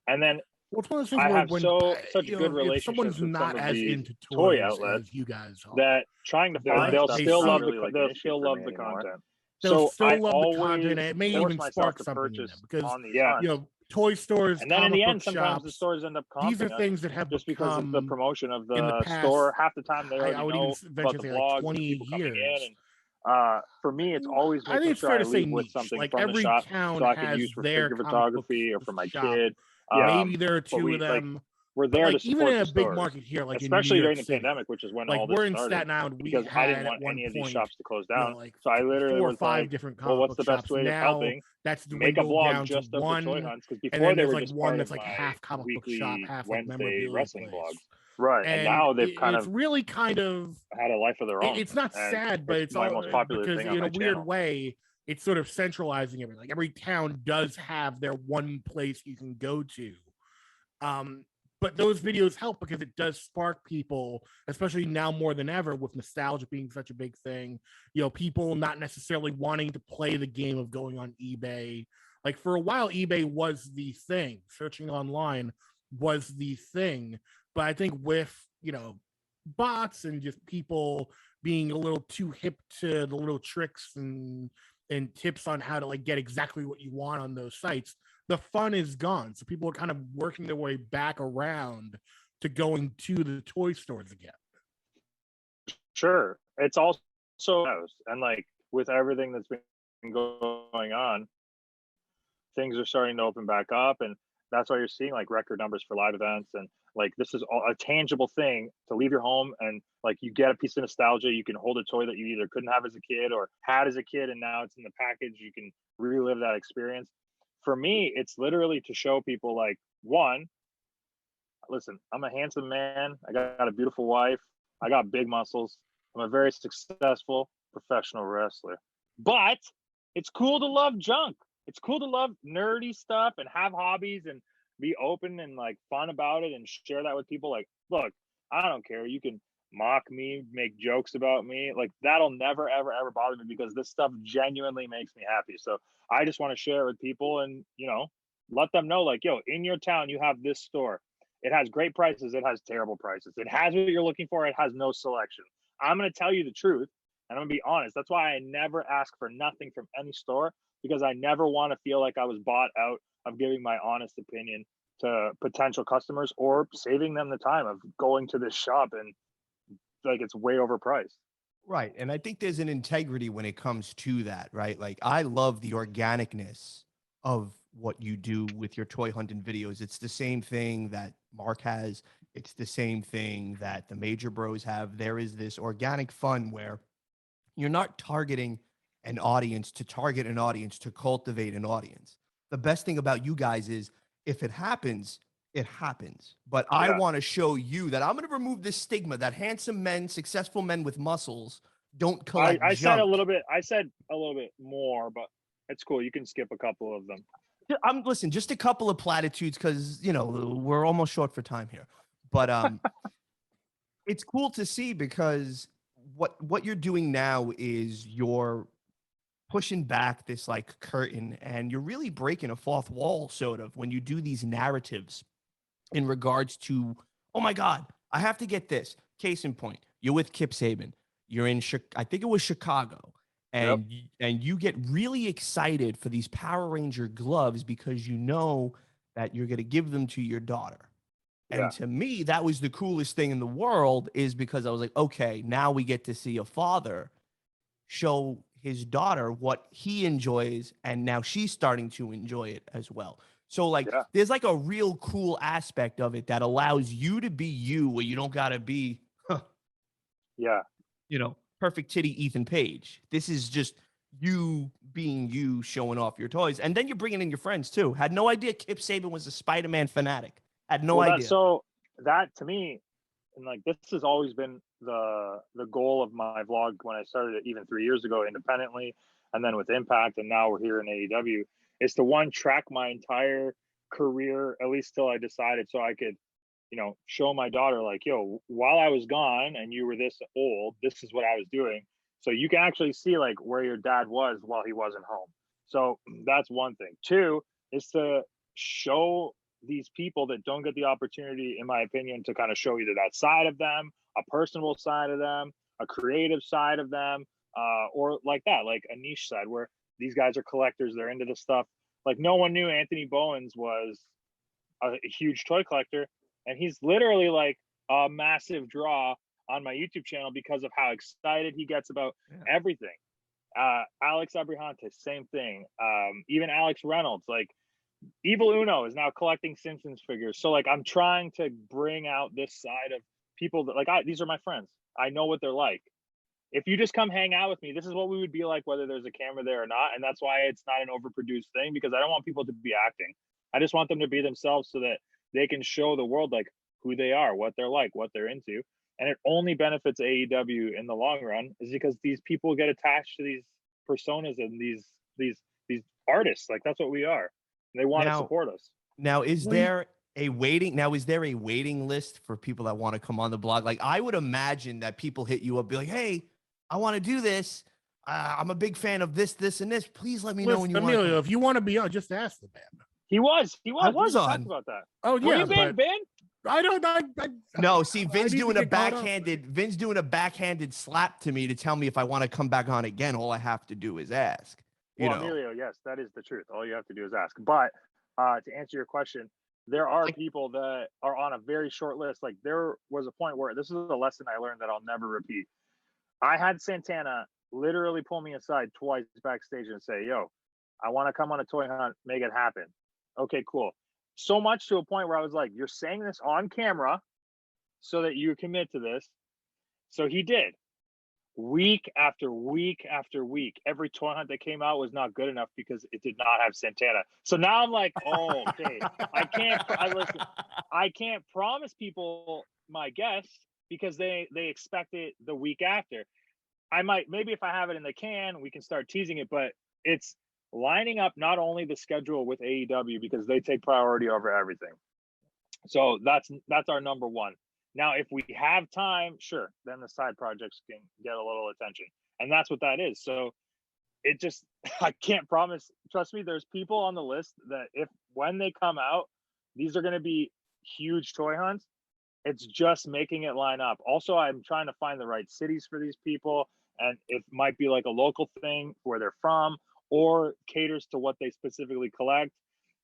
[SPEAKER 2] And then
[SPEAKER 3] well, it's one of those things
[SPEAKER 2] I have
[SPEAKER 3] when,
[SPEAKER 2] such good relationships
[SPEAKER 3] someone's
[SPEAKER 2] with
[SPEAKER 3] not
[SPEAKER 2] some of
[SPEAKER 3] as
[SPEAKER 2] the
[SPEAKER 3] into
[SPEAKER 2] toy outlets
[SPEAKER 3] as you guys are,
[SPEAKER 2] that trying to find
[SPEAKER 3] they'll
[SPEAKER 2] stuff
[SPEAKER 3] still love
[SPEAKER 2] they'll still love the content.
[SPEAKER 3] They'll
[SPEAKER 2] So
[SPEAKER 3] still love the content, and it may
[SPEAKER 2] force
[SPEAKER 3] even
[SPEAKER 2] myself
[SPEAKER 3] spark
[SPEAKER 2] to
[SPEAKER 3] something in them
[SPEAKER 2] purchase
[SPEAKER 3] because
[SPEAKER 2] on these hunts.
[SPEAKER 3] toy stores,
[SPEAKER 2] And then in the end, sometimes
[SPEAKER 3] shops,
[SPEAKER 2] the stores end up comping
[SPEAKER 3] these are things that have
[SPEAKER 2] just because of the promotion of
[SPEAKER 3] in
[SPEAKER 2] the
[SPEAKER 3] past,
[SPEAKER 2] store. Half the time they already
[SPEAKER 3] I would
[SPEAKER 2] know
[SPEAKER 3] even
[SPEAKER 2] about the
[SPEAKER 3] venture
[SPEAKER 2] blogs,
[SPEAKER 3] like 20
[SPEAKER 2] the people
[SPEAKER 3] years.
[SPEAKER 2] coming in. And for me, it's always
[SPEAKER 3] I think
[SPEAKER 2] making
[SPEAKER 3] it's
[SPEAKER 2] sure
[SPEAKER 3] fair
[SPEAKER 2] I
[SPEAKER 3] to say
[SPEAKER 2] leave with
[SPEAKER 3] niche.
[SPEAKER 2] something
[SPEAKER 3] Like
[SPEAKER 2] from the
[SPEAKER 3] every
[SPEAKER 2] shop
[SPEAKER 3] town
[SPEAKER 2] so I
[SPEAKER 3] has
[SPEAKER 2] can use for
[SPEAKER 3] their
[SPEAKER 2] figure
[SPEAKER 3] comic
[SPEAKER 2] photography or
[SPEAKER 3] book
[SPEAKER 2] for my
[SPEAKER 3] shop.
[SPEAKER 2] kid.
[SPEAKER 3] Maybe there are two of them.
[SPEAKER 2] We're there to
[SPEAKER 3] even
[SPEAKER 2] support
[SPEAKER 3] in a
[SPEAKER 2] the
[SPEAKER 3] big
[SPEAKER 2] stores,
[SPEAKER 3] market here, like
[SPEAKER 2] especially
[SPEAKER 3] in New York
[SPEAKER 2] during the
[SPEAKER 3] City.
[SPEAKER 2] pandemic, which is when
[SPEAKER 3] Like
[SPEAKER 2] all this
[SPEAKER 3] we're in
[SPEAKER 2] started.
[SPEAKER 3] Staten Island, we
[SPEAKER 2] Because I
[SPEAKER 3] had
[SPEAKER 2] didn't
[SPEAKER 3] at
[SPEAKER 2] want
[SPEAKER 3] one
[SPEAKER 2] any of
[SPEAKER 3] point,
[SPEAKER 2] these shops to close down,
[SPEAKER 3] like
[SPEAKER 2] so I literally
[SPEAKER 3] 4 or
[SPEAKER 2] was
[SPEAKER 3] 5
[SPEAKER 2] like,
[SPEAKER 3] different
[SPEAKER 2] well,
[SPEAKER 3] comic
[SPEAKER 2] what's
[SPEAKER 3] book
[SPEAKER 2] the best
[SPEAKER 3] shops.
[SPEAKER 2] way of
[SPEAKER 3] Now
[SPEAKER 2] helping?
[SPEAKER 3] that's
[SPEAKER 2] Make a
[SPEAKER 3] dwindled
[SPEAKER 2] vlog
[SPEAKER 3] down
[SPEAKER 2] just
[SPEAKER 3] to
[SPEAKER 2] of the
[SPEAKER 3] one,
[SPEAKER 2] toy hunts, because
[SPEAKER 3] and
[SPEAKER 2] before
[SPEAKER 3] then
[SPEAKER 2] they
[SPEAKER 3] there's
[SPEAKER 2] were
[SPEAKER 3] like
[SPEAKER 2] just
[SPEAKER 3] one
[SPEAKER 2] part
[SPEAKER 3] that's
[SPEAKER 2] of
[SPEAKER 3] like
[SPEAKER 2] my
[SPEAKER 3] half comic book shop,
[SPEAKER 2] weekly
[SPEAKER 3] half like
[SPEAKER 2] Wednesday
[SPEAKER 3] memorabilia
[SPEAKER 2] wrestling
[SPEAKER 3] place.
[SPEAKER 2] vlogs. Right, and now they've kind
[SPEAKER 3] it's
[SPEAKER 2] of
[SPEAKER 3] really kind of
[SPEAKER 2] had a life of their own.
[SPEAKER 3] it's not sad, but it's
[SPEAKER 2] my
[SPEAKER 3] all
[SPEAKER 2] most popular
[SPEAKER 3] because
[SPEAKER 2] thing on
[SPEAKER 3] in
[SPEAKER 2] my
[SPEAKER 3] a weird
[SPEAKER 2] channel.
[SPEAKER 3] way, it's sort of centralizing everything. Like every town does have their one place you can go to. But those videos help because it does spark people, especially now more than ever with nostalgia being such a big thing. People not necessarily wanting to play the game of going on eBay Like for a while, eBay was the thing. Searching online was the thing. But I think with, bots and just people being a little too hip to the little tricks and tips on how to like get exactly what you want on those sites, the fun is gone. So people are kind of working their way back around to going to the toy stores again.
[SPEAKER 2] Sure. It's also, and like with everything that's been going on, things are starting to open back up, and that's why you're seeing like record numbers for live events. And like this is all a tangible thing to leave your home, and like you get a piece of nostalgia. You can hold a toy that you either couldn't have as a kid or had as a kid, and now it's in the package. You can relive that experience. For me, it's literally to show people like, one, listen, I'm a handsome man. I got a beautiful wife. I got big muscles. I'm a very successful professional wrestler. But it's cool to love junk. It's cool to love nerdy stuff and have hobbies and be open and like fun about it and share that with people. Like, look, I don't care. You can mock me, make jokes about me. Like that'll never, ever, ever bother me because this stuff genuinely makes me happy. So I just want to share it with people and, let them know like, yo, in your town, you have this store. It has great prices. It has terrible prices. It has what you're looking for. It has no selection. I'm going to tell you the truth and I'm going to be honest. That's why I never ask for nothing from any store because I never want to feel like I was bought out of giving my honest opinion to potential customers or saving them the time of going to this shop and like it's way overpriced.
[SPEAKER 1] Right. And I think there's an integrity when it comes to that, right? Like I love the organicness of what you do with your toy hunting videos. It's the same thing that Mark has. It's the same thing that the Major Bros have. There is this organic fun where you're not targeting an audience to target an audience to cultivate an audience. The best thing about you guys is if it happens, it happens. But I want to show you that I'm going to remove this stigma that handsome men, successful men with muscles don't collect
[SPEAKER 2] I
[SPEAKER 1] junk.
[SPEAKER 2] said a little bit more, but it's cool. You can skip a couple of them.
[SPEAKER 1] Listen, just a couple of platitudes because we're almost short for time here. But it's cool to see because what you're doing now is you're pushing back this like curtain and you're really breaking a fourth wall sort of when you do these narratives in regards to, oh my God, I have to get this. Case in point, you're with Kip Saban. You're in, I think it was Chicago. And you get really excited for these Power Ranger gloves because you know that you're going to give them to your daughter. And to me, that was the coolest thing in the world is because I was like, okay, now we get to see a father show his daughter what he enjoys. And now she's starting to enjoy it as well. So like, there's like a real cool aspect of it that allows you to be you where you don't got to be, perfect titty Ethan Page. This is just you being you, showing off your toys. And then you're bringing in your friends too. Had no idea Kip Saban was a Spider-Man fanatic. Had no idea.
[SPEAKER 2] So that to me, and like this has always been the goal of my vlog when I started it even 3 years ago independently and then with Impact and now we're here in AEW, is to track my entire career, at least till I decided so I could, show my daughter like, yo, while I was gone and you were this old, this is what I was doing. So you can actually see like where your dad was while he wasn't home. So that's one thing. Two is to show these people that don't get the opportunity, in my opinion, to kind of show either that side of them, a personal side of them, a creative side of them, or like that, like a niche side where these guys are collectors. They're into this stuff. Like no one knew Anthony Bowens was a huge toy collector. And he's literally like a massive draw on my YouTube channel because of how excited he gets about everything. Alex Abrahante, same thing. Even Alex Reynolds, like Evil Uno is now collecting Simpsons figures. So like I'm trying to bring out this side of people that these are my friends. I know what they're like. If you just come hang out with me, this is what we would be like whether there's a camera there or not. And that's why it's not an overproduced thing because I don't want people to be acting. I just want them to be themselves so that they can show the world like who they are, what they're like, what they're into. And it only benefits AEW in the long run is because these people get attached to these personas and these artists. Like that's what we are. And they want to support us.
[SPEAKER 1] Now, is there a waiting list for people that want to come on the blog? Like I would imagine that people hit you up, be like, hey, I want to do this. I'm a big fan of this, this, and this. Please let me know when
[SPEAKER 3] Listen,
[SPEAKER 1] you want.
[SPEAKER 3] Emilio, if you want to be on, just ask the man.
[SPEAKER 2] He was.
[SPEAKER 1] I
[SPEAKER 2] We
[SPEAKER 1] was
[SPEAKER 2] just talked
[SPEAKER 1] on.
[SPEAKER 2] about that.
[SPEAKER 3] Oh
[SPEAKER 2] Where
[SPEAKER 3] yeah,
[SPEAKER 2] you been,
[SPEAKER 3] but
[SPEAKER 2] Ben?
[SPEAKER 3] I don't.
[SPEAKER 1] No, see, Vin's
[SPEAKER 3] need to
[SPEAKER 1] doing a
[SPEAKER 3] get caught up.
[SPEAKER 1] backhanded. Vin's doing a backhanded slap to me to tell me if I want to come back on again. All I have to do is ask. You
[SPEAKER 2] Well,
[SPEAKER 1] know,
[SPEAKER 2] Emilio, yes, that is the truth. All you have to do is ask. But to answer your question, there are people that are on a very short list. Like there was a point where this is a lesson I learned that I'll never repeat. I had Santana literally pull me aside twice backstage and say, "Yo, I want to come on a toy hunt, make it happen." Okay, cool. So much to a point where I was like, "You're saying this on camera so that you commit to this." So he did. Week after week after week, every toy hunt that came out was not good enough because it did not have Santana. So now I'm like, oh, okay, I can't promise people my guests because they expect it the week after. I might, maybe if I have it in the can, we can start teasing it, but it's lining up not only the schedule with AEW because they take priority over everything. So that's our number one. Now, if we have time, sure, then the side projects can get a little attention. And that's what that is. So it just, I can't promise. Trust me, there's people on the list that when they come out, these are going to be huge toy hunts. It's just making it line up. Also, I'm trying to find the right cities for these people. And it might be like a local thing where they're from or caters to what they specifically collect.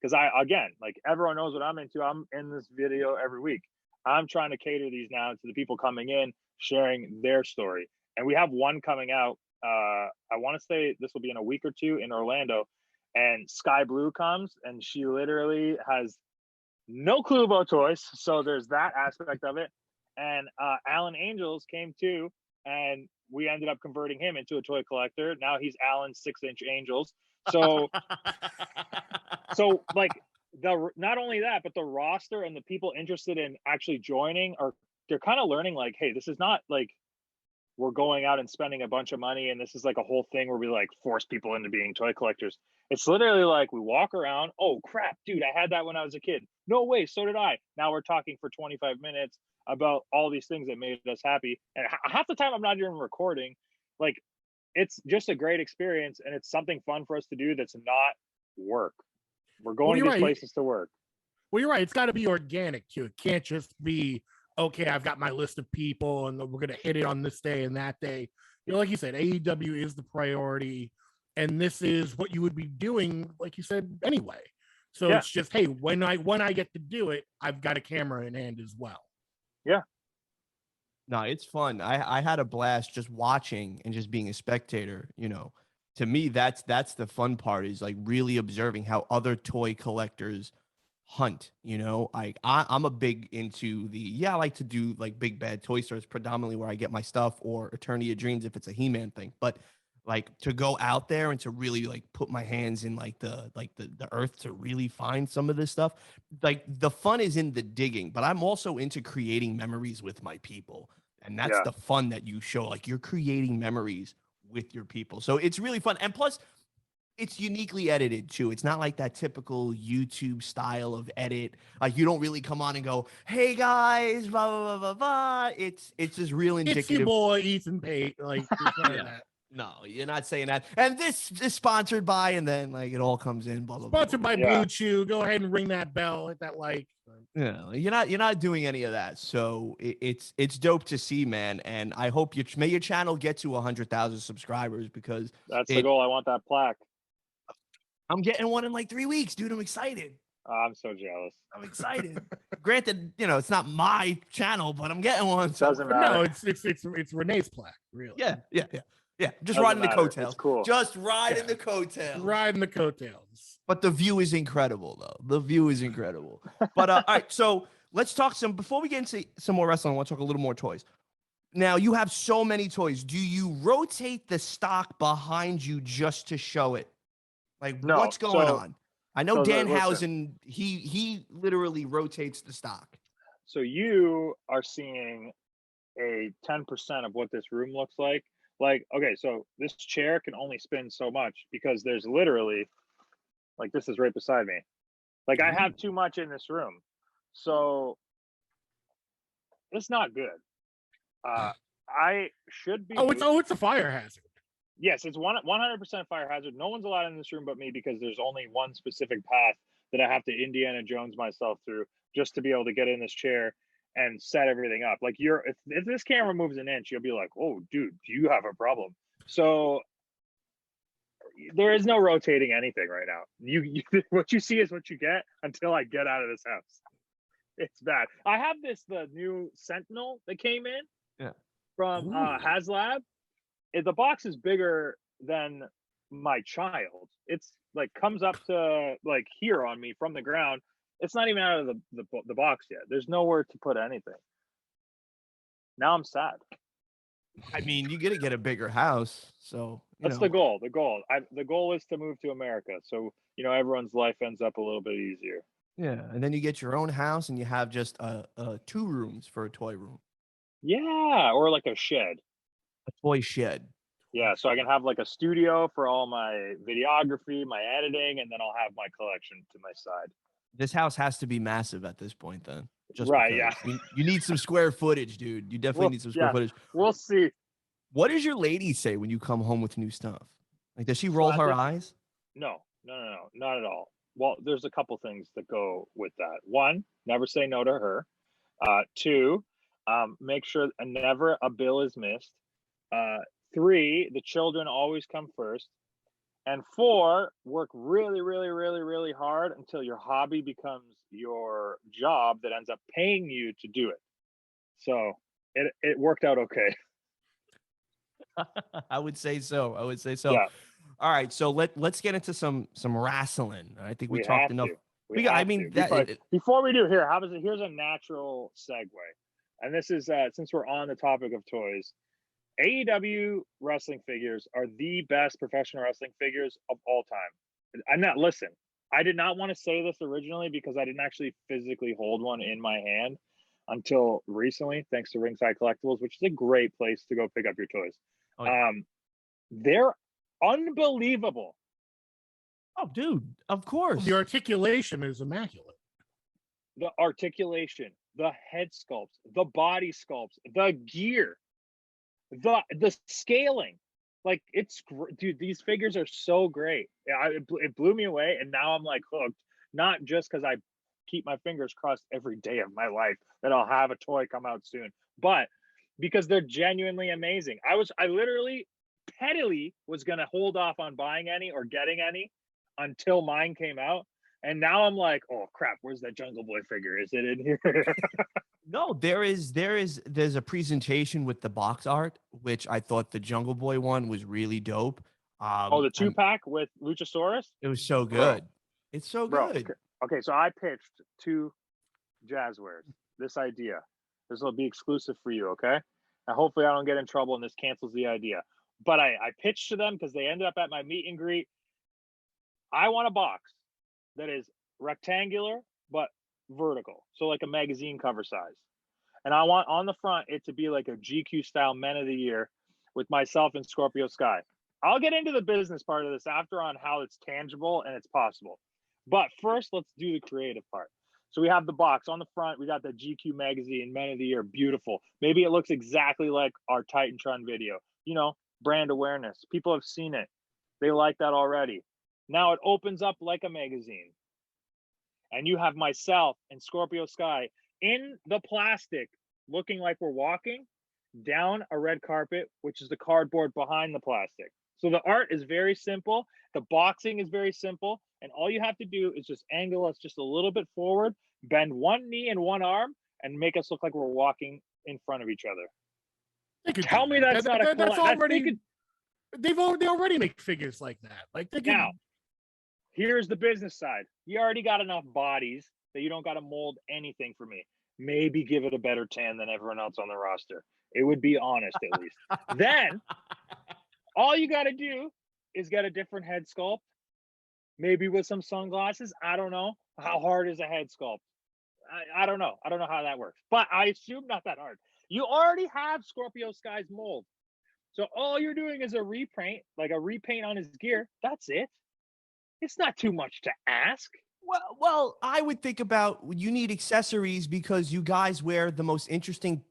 [SPEAKER 2] Because again, like everyone knows what I'm into. I'm in this video every week. I'm trying to cater these now to the people coming in, sharing their story. And we have one coming out. I want to say this will be in a week or two in Orlando. And Sky Blue comes and she literally has no clue about toys. So there's that aspect of it. And Alan Angels came too. And we ended up converting him into a toy collector. Now he's Alan's 6-inch Angels. So like not only that, but the roster and the people interested in actually joining they're kind of learning like, hey, this is not like we're going out and spending a bunch of money and this is like a whole thing where we like force people into being toy collectors. It's literally like we walk around, oh crap, dude, I had that when I was a kid. No way, so did I. Now we're talking for 25 minutes about all these things that made us happy. And half the time I'm not even recording. Like it's just a great experience and it's something fun for us to do that's not work. We're going to these places to work.
[SPEAKER 3] Well, you're right. It's got to be organic too. It can't just be, okay, I've got my list of people and we're going to hit it on this day and that day. You know, like you said, AEW is the priority. And this is what you would be doing, like you said, anyway. So It's just, hey, when I get to do it, I've got a camera in hand as well.
[SPEAKER 2] Yeah.
[SPEAKER 1] No, it's fun. I had a blast just watching and just being a spectator. You know, to me, that's the fun part is like really observing how other toy collectors hunt. You know, I'm a big into I like to do like big bad toy stores predominantly where I get my stuff or Eternity of Dreams if it's a He-Man thing, but like to go out there and to really like put my hands in like the earth to really find some of this stuff. Like the fun is in the digging, but I'm also into creating memories with my people. And that's the fun that you show. Like you're creating memories with your people. So it's really fun. And plus it's uniquely edited too. It's not like that typical YouTube style of edit. Like you don't really come on and go, "Hey guys, blah blah blah blah blah." It's just real indicative.
[SPEAKER 3] It's your boy Ethan Pate. Like that.
[SPEAKER 1] No, you're not saying that. And this is sponsored by, and then like it all comes in. Blah blah.
[SPEAKER 3] Sponsored
[SPEAKER 1] blah,
[SPEAKER 3] by Blue Chew. Go ahead and ring that bell. Hit that like.
[SPEAKER 1] Yeah, you're not doing any of that. So it's dope to see, man. And I hope may your channel get to 100,000 subscribers because
[SPEAKER 2] that's the goal. I want that plaque.
[SPEAKER 1] I'm getting one in like 3 weeks, dude. I'm excited.
[SPEAKER 2] I'm so jealous.
[SPEAKER 1] I'm excited. Granted, you know, it's not my channel, but I'm getting one.
[SPEAKER 2] So. Doesn't matter.
[SPEAKER 3] No, it's Renee's plaque, really.
[SPEAKER 1] Yeah. Just
[SPEAKER 2] Doesn't
[SPEAKER 1] riding
[SPEAKER 2] matter.
[SPEAKER 1] the coattails.
[SPEAKER 2] It's cool.
[SPEAKER 1] Just riding the coattails.
[SPEAKER 3] Riding the coattails.
[SPEAKER 1] But the view is incredible, though. The view is incredible. But all right, so let's talk before we get into some more wrestling, I want to talk a little more toys. Now, you have so many toys. Do you rotate the stock behind you just to show it? Like,
[SPEAKER 2] no,
[SPEAKER 1] what's going on? I know Danhausen, he literally rotates the stock.
[SPEAKER 2] So you are seeing a 10% of what this room looks like. Like, okay, so this chair can only spin so much because there's literally, like, this is right beside me. Like, I have too much in this room. So it's not good. I should be.
[SPEAKER 3] It's a fire hazard.
[SPEAKER 2] Yes, it's 100% fire hazard. No one's allowed in this room but me because there's only one specific path that I have to Indiana Jones myself through just to be able to get in this chair and set everything up. Like if this camera moves an inch, you'll be like, "Oh, dude, do you have a problem?" So there is no rotating anything right now. You what you see is what you get until I get out of this house. It's bad. I have the new Sentinel that came in from HasLab. The box is bigger than my child. It's like comes up to like here on me from the ground. It's not even out of the box yet. There's nowhere to put anything. Now I'm sad.
[SPEAKER 1] I mean, you got to get a bigger house. So
[SPEAKER 2] that's the goal. The goal is to move to America. So, everyone's life ends up a little bit easier.
[SPEAKER 1] Yeah. And then you get your own house and you have just 2 rooms for a toy room.
[SPEAKER 2] Yeah. Or like a shed.
[SPEAKER 1] A toy shed.
[SPEAKER 2] Yeah. So I can have like a studio for all my videography, my editing, and then I'll have my collection to my side.
[SPEAKER 1] This house has to be massive at this point then.
[SPEAKER 2] Just right, yeah.
[SPEAKER 1] You need some square footage, dude. You definitely need some square footage.
[SPEAKER 2] We'll see.
[SPEAKER 1] What does your lady say when you come home with new stuff? Like, does she roll her eyes?
[SPEAKER 2] No, not at all. Well, there's a couple things that go with that. 1, never say no to her. 2, make sure never a bill is missed. 3, the children always come first. And 4, work really, really, really, really hard until your hobby becomes your job that ends up paying you to do it. So it worked out okay.
[SPEAKER 1] I would say so.
[SPEAKER 2] Yeah.
[SPEAKER 1] All right, so let's get into some wrestling. I think we talked enough.
[SPEAKER 2] Before we do here, here's a natural segue, and this is since we're on the topic of toys. AEW wrestling figures are the best professional wrestling figures of all time. Listen, I did not want to say this originally because I didn't actually physically hold one in my hand until recently, thanks to Ringside Collectibles, which is a great place to go pick up your toys. Oh, yeah. They're unbelievable.
[SPEAKER 1] Oh, dude, of course.
[SPEAKER 3] The articulation is immaculate.
[SPEAKER 2] The articulation, the head sculpts, the body sculpts, the gear. The scaling, like it's dude, these figures are so great. It blew me away, and now I'm like hooked, not just because I keep my fingers crossed every day of my life that I'll have a toy come out soon, but because they're genuinely amazing. I literally pettily was gonna hold off on buying any or getting any until mine came out, and now I'm like, oh crap, where's that Jungle Boy figure? Is it in here?
[SPEAKER 1] No, there's a presentation with the box art, which I thought the Jungle Boy one was really dope.
[SPEAKER 2] The 2-pack with Luchasaurus?
[SPEAKER 1] It was so good. It's so good.
[SPEAKER 2] Okay, so I pitched to Jazzwares this idea. This will be exclusive for you, okay? And hopefully I don't get in trouble and this cancels the idea. But I pitched to them because they ended up at my meet and greet. I want a box that is rectangular, but vertical, so like a magazine cover size, and I want on the front it to be like a GQ style Men of the Year with myself and Scorpio Sky. I'll get into the business part of this after on how it's tangible and it's possible, but first let's do the creative part. So we have the box on the front, we got the GQ magazine Men of the Year, beautiful. Maybe it looks exactly like our Titantron video, brand awareness, people have seen it, they like that already. Now it opens up like a magazine. And you have myself and Scorpio Sky in the plastic, looking like we're walking down a red carpet, which is the cardboard behind the plastic. So the art is very simple. The boxing is very simple. And all you have to do is just angle us just a little bit forward, bend one knee and one arm, and make us look like we're walking in front of each other. Tell me that's not a collab.
[SPEAKER 3] That's already, they already make figures like that. Like they can...
[SPEAKER 2] Now, here's the business side. You already got enough bodies that you don't got to mold anything for me. Maybe give it a better tan than everyone else on the roster. It would be honest, at least. Then, all you got to do is get a different head sculpt, maybe with some sunglasses. I don't know. How hard is a head sculpt? I don't know. I don't know how that works, but I assume not that hard. You already have Scorpio Sky's mold. So all you're doing is a repaint on his gear. That's it. It's not too much to ask.
[SPEAKER 1] Well, I would think about you need accessories because you guys wear the most interesting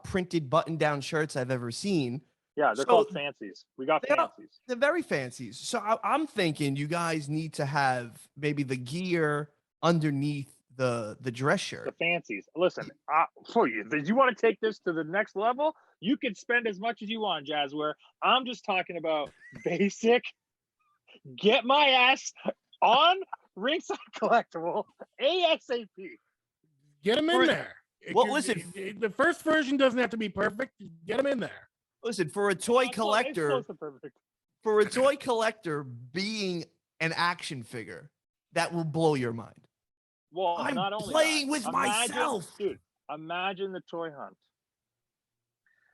[SPEAKER 1] printed button-down shirts I've ever seen.
[SPEAKER 2] Yeah, they're called fancies. We got fancies.
[SPEAKER 1] They're very fancies. So I'm thinking you guys need to have maybe the gear underneath the dress shirt.
[SPEAKER 2] The fancies. Listen, for you, if you want to take this to the next level, you can spend as much as you want, Jazzware. I'm just talking about basic. Get my ass on Ringside Collectible ASAP.
[SPEAKER 3] Get them in there.
[SPEAKER 1] Well, listen,
[SPEAKER 3] the first version doesn't have to be perfect. Get them in there.
[SPEAKER 1] Listen, for a toy collector, being an action figure, that will blow your mind.
[SPEAKER 2] Well,
[SPEAKER 1] I'm
[SPEAKER 2] not only
[SPEAKER 1] playing
[SPEAKER 2] that,
[SPEAKER 1] with myself.
[SPEAKER 2] Dude, imagine the toy hunt.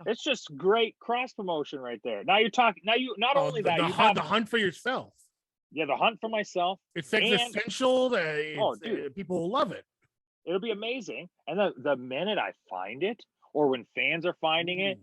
[SPEAKER 2] It's just great cross promotion right there. Now you're talking. Now you not only that, you have
[SPEAKER 3] the hunt for yourself.
[SPEAKER 2] Yeah, the hunt for myself.
[SPEAKER 3] It's essential. People will love it.
[SPEAKER 2] It'll be amazing. And the minute I find it, or when fans are finding it,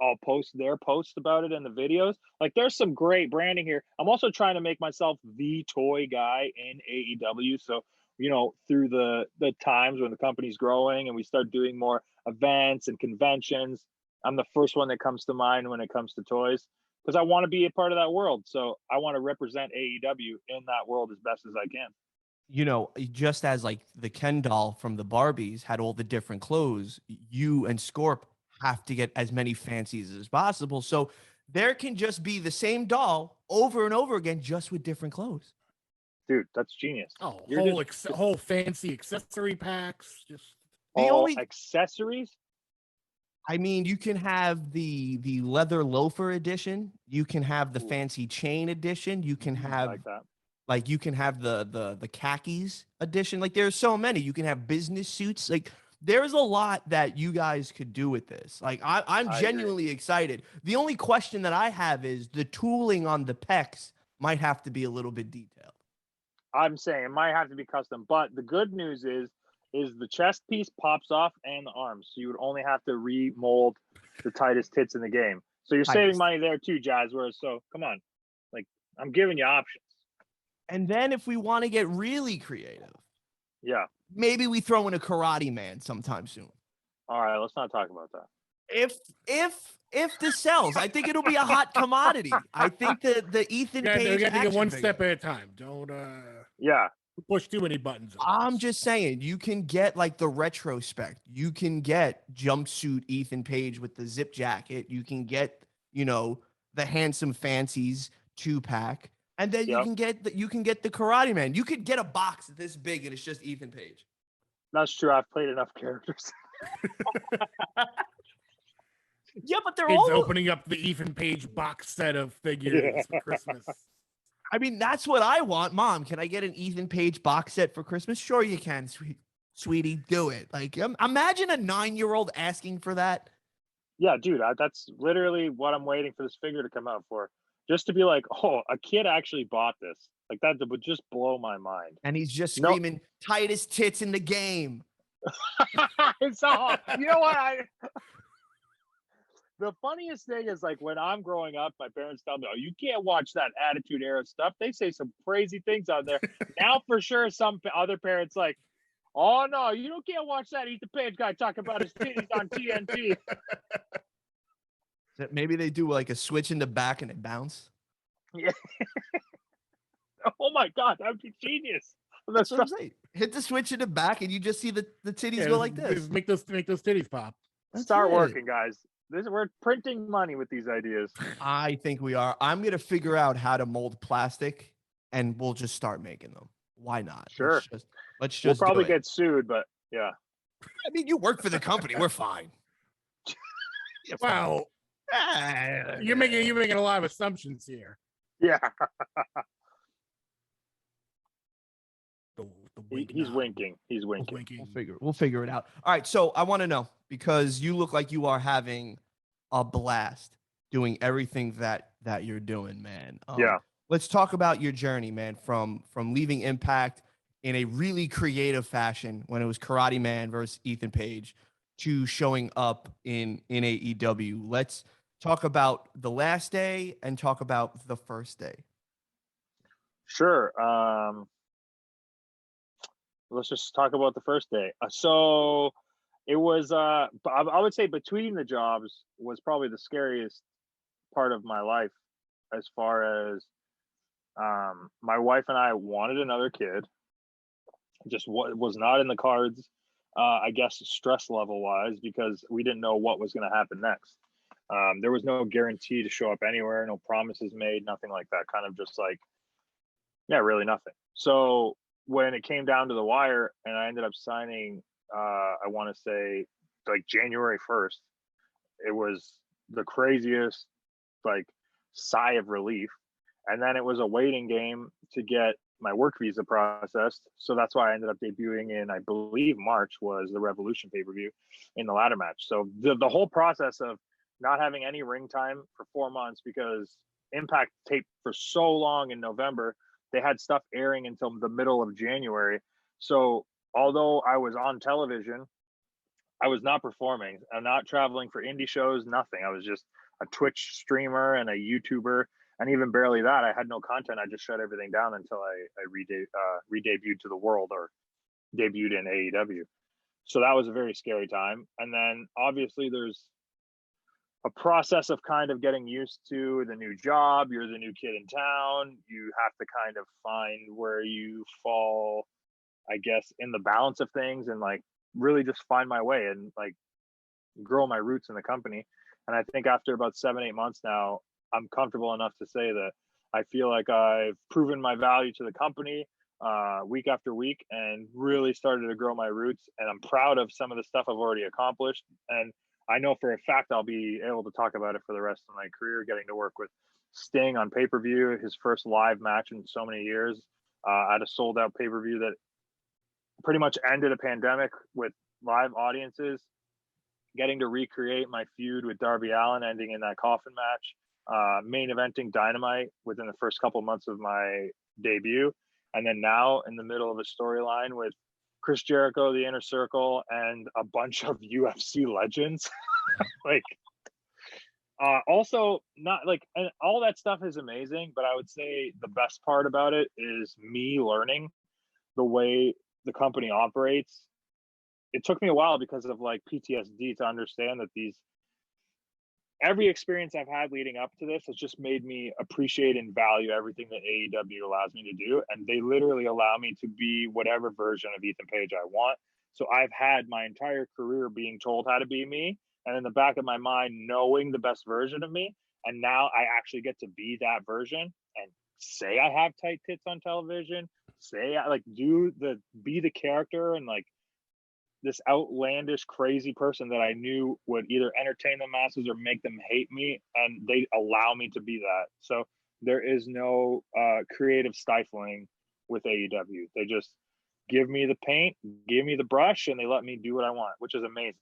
[SPEAKER 2] I'll post their posts about it in the videos. Like, there's some great branding here. I'm also trying to make myself the toy guy in AEW. So, you know, through the times when the company's growing and we start doing more events and conventions, I'm the first one that comes to mind when it comes to toys, because I want to be a part of that world. So I want to represent AEW in that world as best as I can.
[SPEAKER 1] You know, just as like the Ken doll from the Barbies had all the different clothes, you and Scorp have to get as many fancies as possible. So there can just be the same doll over and over again, just with different clothes.
[SPEAKER 2] Dude, that's genius.
[SPEAKER 3] Oh, whole fancy accessory packs. Just
[SPEAKER 2] accessories.
[SPEAKER 1] I mean, you can have the leather loafer edition. You can have the fancy chain edition. You can have you can have the khakis edition. Like, there's so many. You can have business suits. Like, there's a lot that you guys could do with this. Like, I'm genuinely excited. The only question that I have is the tooling on the pecs might have to be a little bit detailed.
[SPEAKER 2] I'm saying it might have to be custom, but the good news is the chest piece pops off and the arms. So you would only have to remold the tightest tits in the game. So you're saving money there too, Jazzwares. So come on. Like, I'm giving you options.
[SPEAKER 1] And then if we want to get really creative,
[SPEAKER 2] maybe
[SPEAKER 1] we throw in a Karate Man sometime soon.
[SPEAKER 2] All right, let's not talk about that.
[SPEAKER 1] If this sells, I think it'll be a hot commodity. I think the Ethan Page.
[SPEAKER 3] You got to get one step at a time. Don't push too many buttons.
[SPEAKER 1] I'm just saying, you can get like the retrospect. You can get jumpsuit Ethan Page with the zip jacket. You can get, you know, the handsome fancies 2-pack. And then you can get the Karate Man. You could get a box this big and it's just Ethan Page.
[SPEAKER 2] That's true. I've played enough characters.
[SPEAKER 1] Yeah, but they're
[SPEAKER 3] all opening up the Ethan Page box set of figures for Christmas.
[SPEAKER 1] I mean, that's what I want. Mom, can I get an Ethan Page box set for Christmas? Sure you can, sweetie. Do it. Like, imagine a 9-year-old asking for that.
[SPEAKER 2] Yeah, dude, that's literally what I'm waiting for this figure to come out for. Just to be like, oh, a kid actually bought this. Like, that would just blow my mind.
[SPEAKER 1] And he's just screaming, tightest tits in the game.
[SPEAKER 2] It's all, you know what? The funniest thing is, like, when I'm growing up, my parents tell me, oh, you can't watch that Attitude Era stuff. They say some crazy things on there. Now, for sure, some other parents like, oh, no, you can't watch that Ethan Page guy talk about his titties on TNT.
[SPEAKER 1] Maybe they do like a switch in the back and it bounce.
[SPEAKER 2] Yeah. Oh my God, that would be genius.
[SPEAKER 1] That's what I'm saying. Hit the switch in the back and you just see the titties go like this.
[SPEAKER 3] Make those titties pop.
[SPEAKER 2] Start working, guys. We're printing money with these ideas.
[SPEAKER 1] I think we are. I'm gonna figure out how to mold plastic, and we'll just start making them. Why not?
[SPEAKER 2] Sure.
[SPEAKER 1] Let's just.
[SPEAKER 2] We'll probably get sued, but yeah.
[SPEAKER 1] I mean, you work for the company. We're fine.
[SPEAKER 3] Well, you're making a lot of assumptions here.
[SPEAKER 2] Yeah. He's winking. He's winking.
[SPEAKER 1] We'll figure it out. All right. So I want to know, because you look like you are having a blast doing everything that you're doing, man. Let's talk about your journey, man, from leaving Impact in a really creative fashion when it was Karate Man versus Ethan Page to showing up in AEW. Let's talk about the last day and talk about the first day.
[SPEAKER 2] Sure. Let's just talk about the first day. So it was, I would say between the jobs was probably the scariest part of my life as far as my wife and I wanted another kid. Just what was not in the cards, I guess, stress level wise, because we didn't know what was going to happen next. There was no guarantee to show up anywhere, no promises made, nothing like that. Kind of just like, yeah, really nothing. So when it came down to the wire and I ended up signing, I want to say like January 1st, it was the craziest like sigh of relief. And then it was a waiting game to get my work visa processed. So that's why I ended up debuting in, I believe March was the Revolution pay-per-view in the ladder match. So the whole process of not having any ring time for 4 months, because Impact taped for so long in November, they had stuff airing until the middle of January. So although I was on television, I was not performing. I'm not traveling for indie shows, nothing. I was just a Twitch streamer and a YouTuber. And even barely that, I had no content. I just shut everything down until I re-debuted to the world, or debuted in AEW. So that was a very scary time. And then obviously there's a process of kind of getting used to the new job. You're the new kid in town. You have to kind of find where you fall, I guess, in the balance of things, and like really just find my way and like grow my roots in the company. And I think after about 7-8 months now, I'm comfortable enough to say that I feel like I've proven my value to the company week after week, and really started to grow my roots. And I'm proud of some of the stuff I've already accomplished. And I know for a fact I'll be able to talk about it for the rest of my career, getting to work with Sting on pay-per-view, his first live match in so many years, at a sold-out pay-per-view that pretty much ended a pandemic with live audiences, getting to recreate my feud with Darby Allin, ending in that coffin match, main eventing Dynamite within the first couple months of my debut, and then now in the middle of a storyline with Chris Jericho, the Inner Circle, and a bunch of UFC legends. Like, also not like, and all that stuff is amazing, but I would say the best part about it is me learning the way the company operates. It took me a while because of like PTSD to understand that every experience I've had leading up to this has just made me appreciate and value everything that AEW allows me to do. And they literally allow me to be whatever version of Ethan Page I want. So I've had my entire career being told how to be me, and in the back of my mind, knowing the best version of me. And now I actually get to be that version and say I have tight tits on television, say I like be the character, and like this outlandish, crazy person that I knew would either entertain the masses or make them hate me, and they allow me to be that. So there is no creative stifling with AEW. They just give me the paint, give me the brush, and they let me do what I want, which is amazing.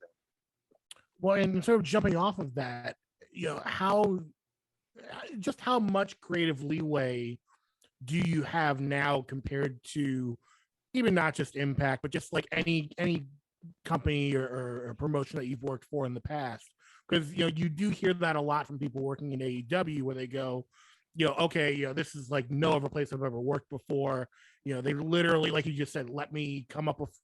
[SPEAKER 3] Well, and sort of jumping off of that, how much creative leeway do you have now compared to even not just Impact, but just like any company or promotion that you've worked for in the past? Because you do hear that a lot from people working in AEW, where they go, okay, this is like no other place I've ever worked before. They literally, like you just said, let me come up with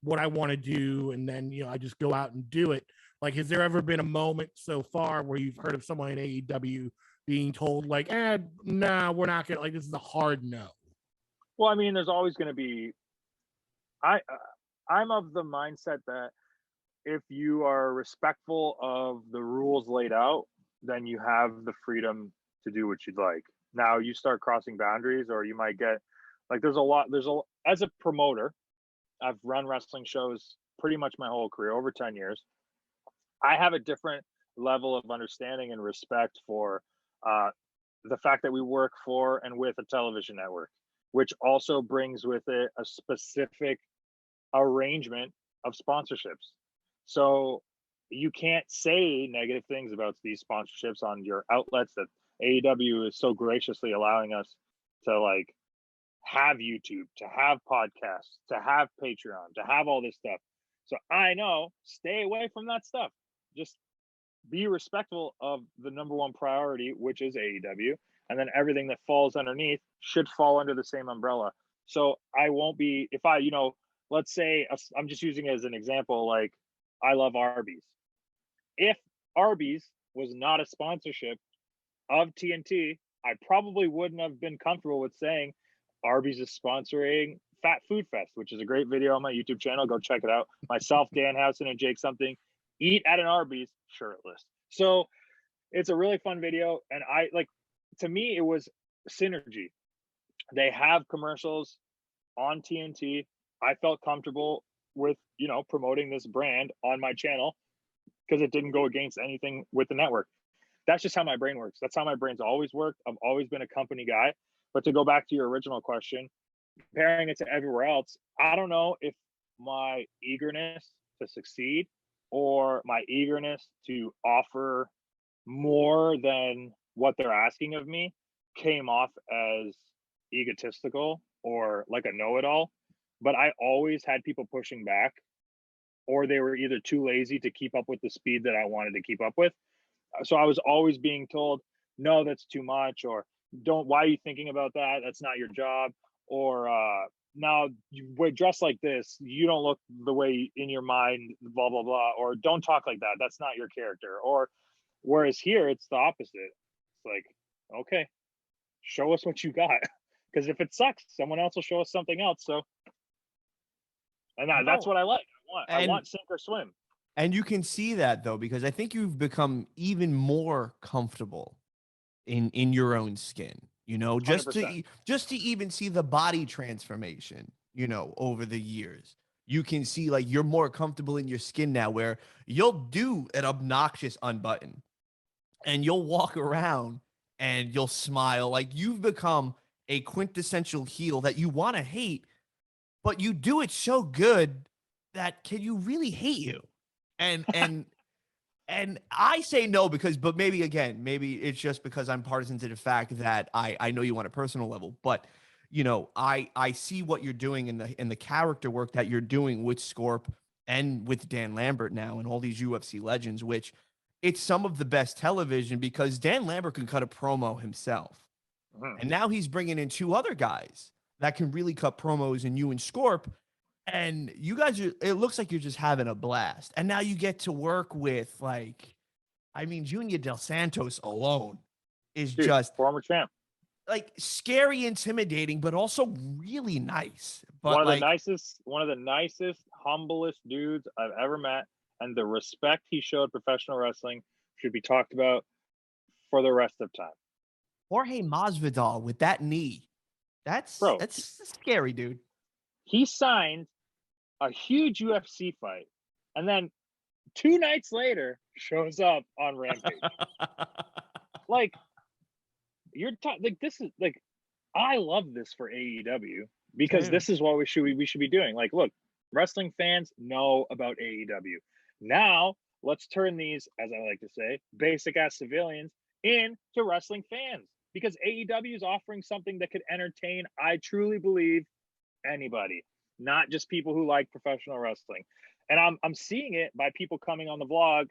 [SPEAKER 3] what I want to do, and then I just go out and do it. Like, has there ever been a moment so far where you've heard of someone in AEW being told like, nah, we're not gonna, like, this is a hard no?
[SPEAKER 2] Well, I mean, there's always going to be. I'm of the mindset that if you are respectful of the rules laid out, then you have the freedom to do what you'd like. Now you start crossing boundaries, or you might get like, as a promoter, I've run wrestling shows pretty much my whole career, over 10 years. I have a different level of understanding and respect for the fact that we work for and with a television network, which also brings with it a specific arrangement of sponsorships. So you can't say negative things about these sponsorships on your outlets that AEW is so graciously allowing us to like have YouTube, to have podcasts, to have Patreon, to have all this stuff. So I know, stay away from that stuff. Just be respectful of the number one priority, which is AEW, and then everything that falls underneath should fall under the same umbrella. So I won't be, if I, let's say, I'm just using it as an example, like I love Arby's. If Arby's was not a sponsorship of TNT, I probably wouldn't have been comfortable with saying Arby's is sponsoring Fat Food Fest, which is a great video on my YouTube channel. Go check it out. Myself, Dan Housen, and Jake Something eat at an Arby's shirtless. So it's a really fun video. And to me, it was synergy. They have commercials on TNT. I felt comfortable with, promoting this brand on my channel because it didn't go against anything with the network. That's just how my brain works. That's how my brain's always worked. I've always been a company guy. But to go back to your original question, comparing it to everywhere else, I don't know if my eagerness to succeed or my eagerness to offer more than what they're asking of me came off as egotistical or like a know-it-all. But I always had people pushing back, or they were either too lazy to keep up with the speed that I wanted to keep up with. So I was always being told, no, that's too much, or why are you thinking about that? That's not your job. Or now we're dressed like this. You don't look the way in your mind, blah, blah, blah. Or don't talk like that. That's not your character. Or whereas here, it's the opposite. It's like, okay, show us what you got. Because if it sucks, someone else will show us something else. So, and that's what I like. I want sink or swim.
[SPEAKER 1] And you can see that though, because I think you've become even more comfortable in your own skin, just
[SPEAKER 2] 100%.
[SPEAKER 1] to even see the body transformation, over the years. You can see like you're more comfortable in your skin now, where you'll do an obnoxious unbutton and you'll walk around and you'll smile. Like you've become a quintessential heel that you want to hate, but you do it so good that can you really hate you? And I say no but maybe it's just because I'm partisan to the fact that I know you on a personal level, but I see what you're doing in the character work that you're doing with Scorp and with Dan Lambert now and all these UFC legends, which it's some of the best television because Dan Lambert can cut a promo himself.
[SPEAKER 2] Mm-hmm.
[SPEAKER 1] And now he's bringing in two other guys that can really cut promos, and you and Scorp. And you guys it looks like you're just having a blast. And now you get to work with Junior Del Santos alone is just
[SPEAKER 2] former champ.
[SPEAKER 1] Like scary, intimidating, but also really nice. But
[SPEAKER 2] one of the nicest, humblest dudes I've ever met. And the respect he showed professional wrestling should be talked about for the rest of time.
[SPEAKER 1] Jorge Masvidal with that knee. That's scary, dude. He
[SPEAKER 2] signed a huge UFC fight, and then 2 nights later shows up on Rampage. Like, this is like, I love this for AEW because this is what we should be doing. Like, look, wrestling fans know about AEW. Now let's turn these, as I like to say, basic ass civilians into wrestling fans, because AEW is offering something that could entertain, I truly believe, anybody, not just people who like professional wrestling. And I'm seeing it by people coming on the vlog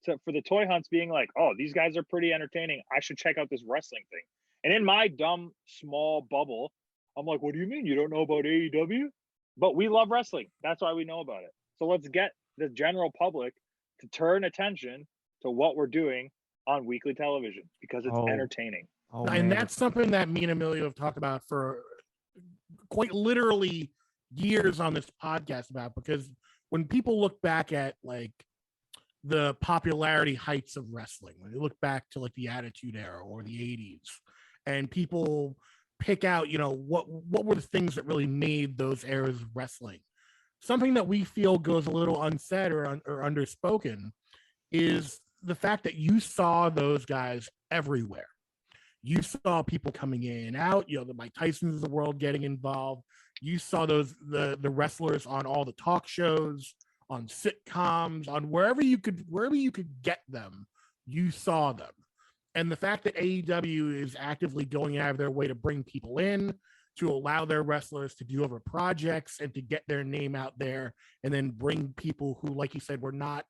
[SPEAKER 2] for the toy hunts being like, oh, these guys are pretty entertaining. I should check out this wrestling thing. And in my dumb, small bubble, I'm like, what do you mean you don't know about AEW? But we love wrestling. That's why we know about it. So let's get the general public to turn attention to what we're doing on weekly television because it's entertaining.
[SPEAKER 3] And that's something that me and Emilio have talked about for quite literally years on this podcast about, because when people look back at like the popularity heights of wrestling, when they look back to like the Attitude Era or the 80s, and people pick out, what were the things that really made those eras of wrestling, something that we feel goes a little unsaid or underspoken is the fact that you saw those guys everywhere. You saw people coming in and out, the Mike Tysons of the world getting involved. You saw the wrestlers on all the talk shows, on sitcoms, on wherever you could get them, you saw them. And the fact that AEW is actively going out of their way to bring people in, to allow their wrestlers to do other projects and to get their name out there, and then bring people who, like you said, were not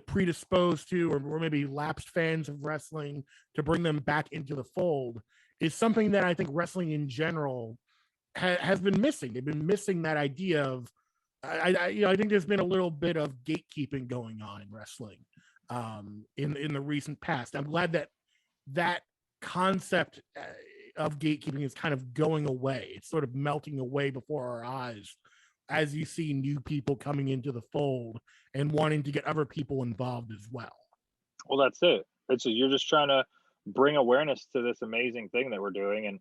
[SPEAKER 3] predisposed to or were maybe lapsed fans of wrestling, to bring them back into the fold, is something that I think wrestling in general has been missing. They've been missing that idea of, I think there's been a little bit of gatekeeping going on in wrestling in the recent past. I'm glad that that concept of gatekeeping is kind of going away. It's sort of melting away before our eyes as you see new people coming into the fold and wanting to get other people involved as well.
[SPEAKER 2] Well, that's it. You're just trying to bring awareness to this amazing thing that we're doing, and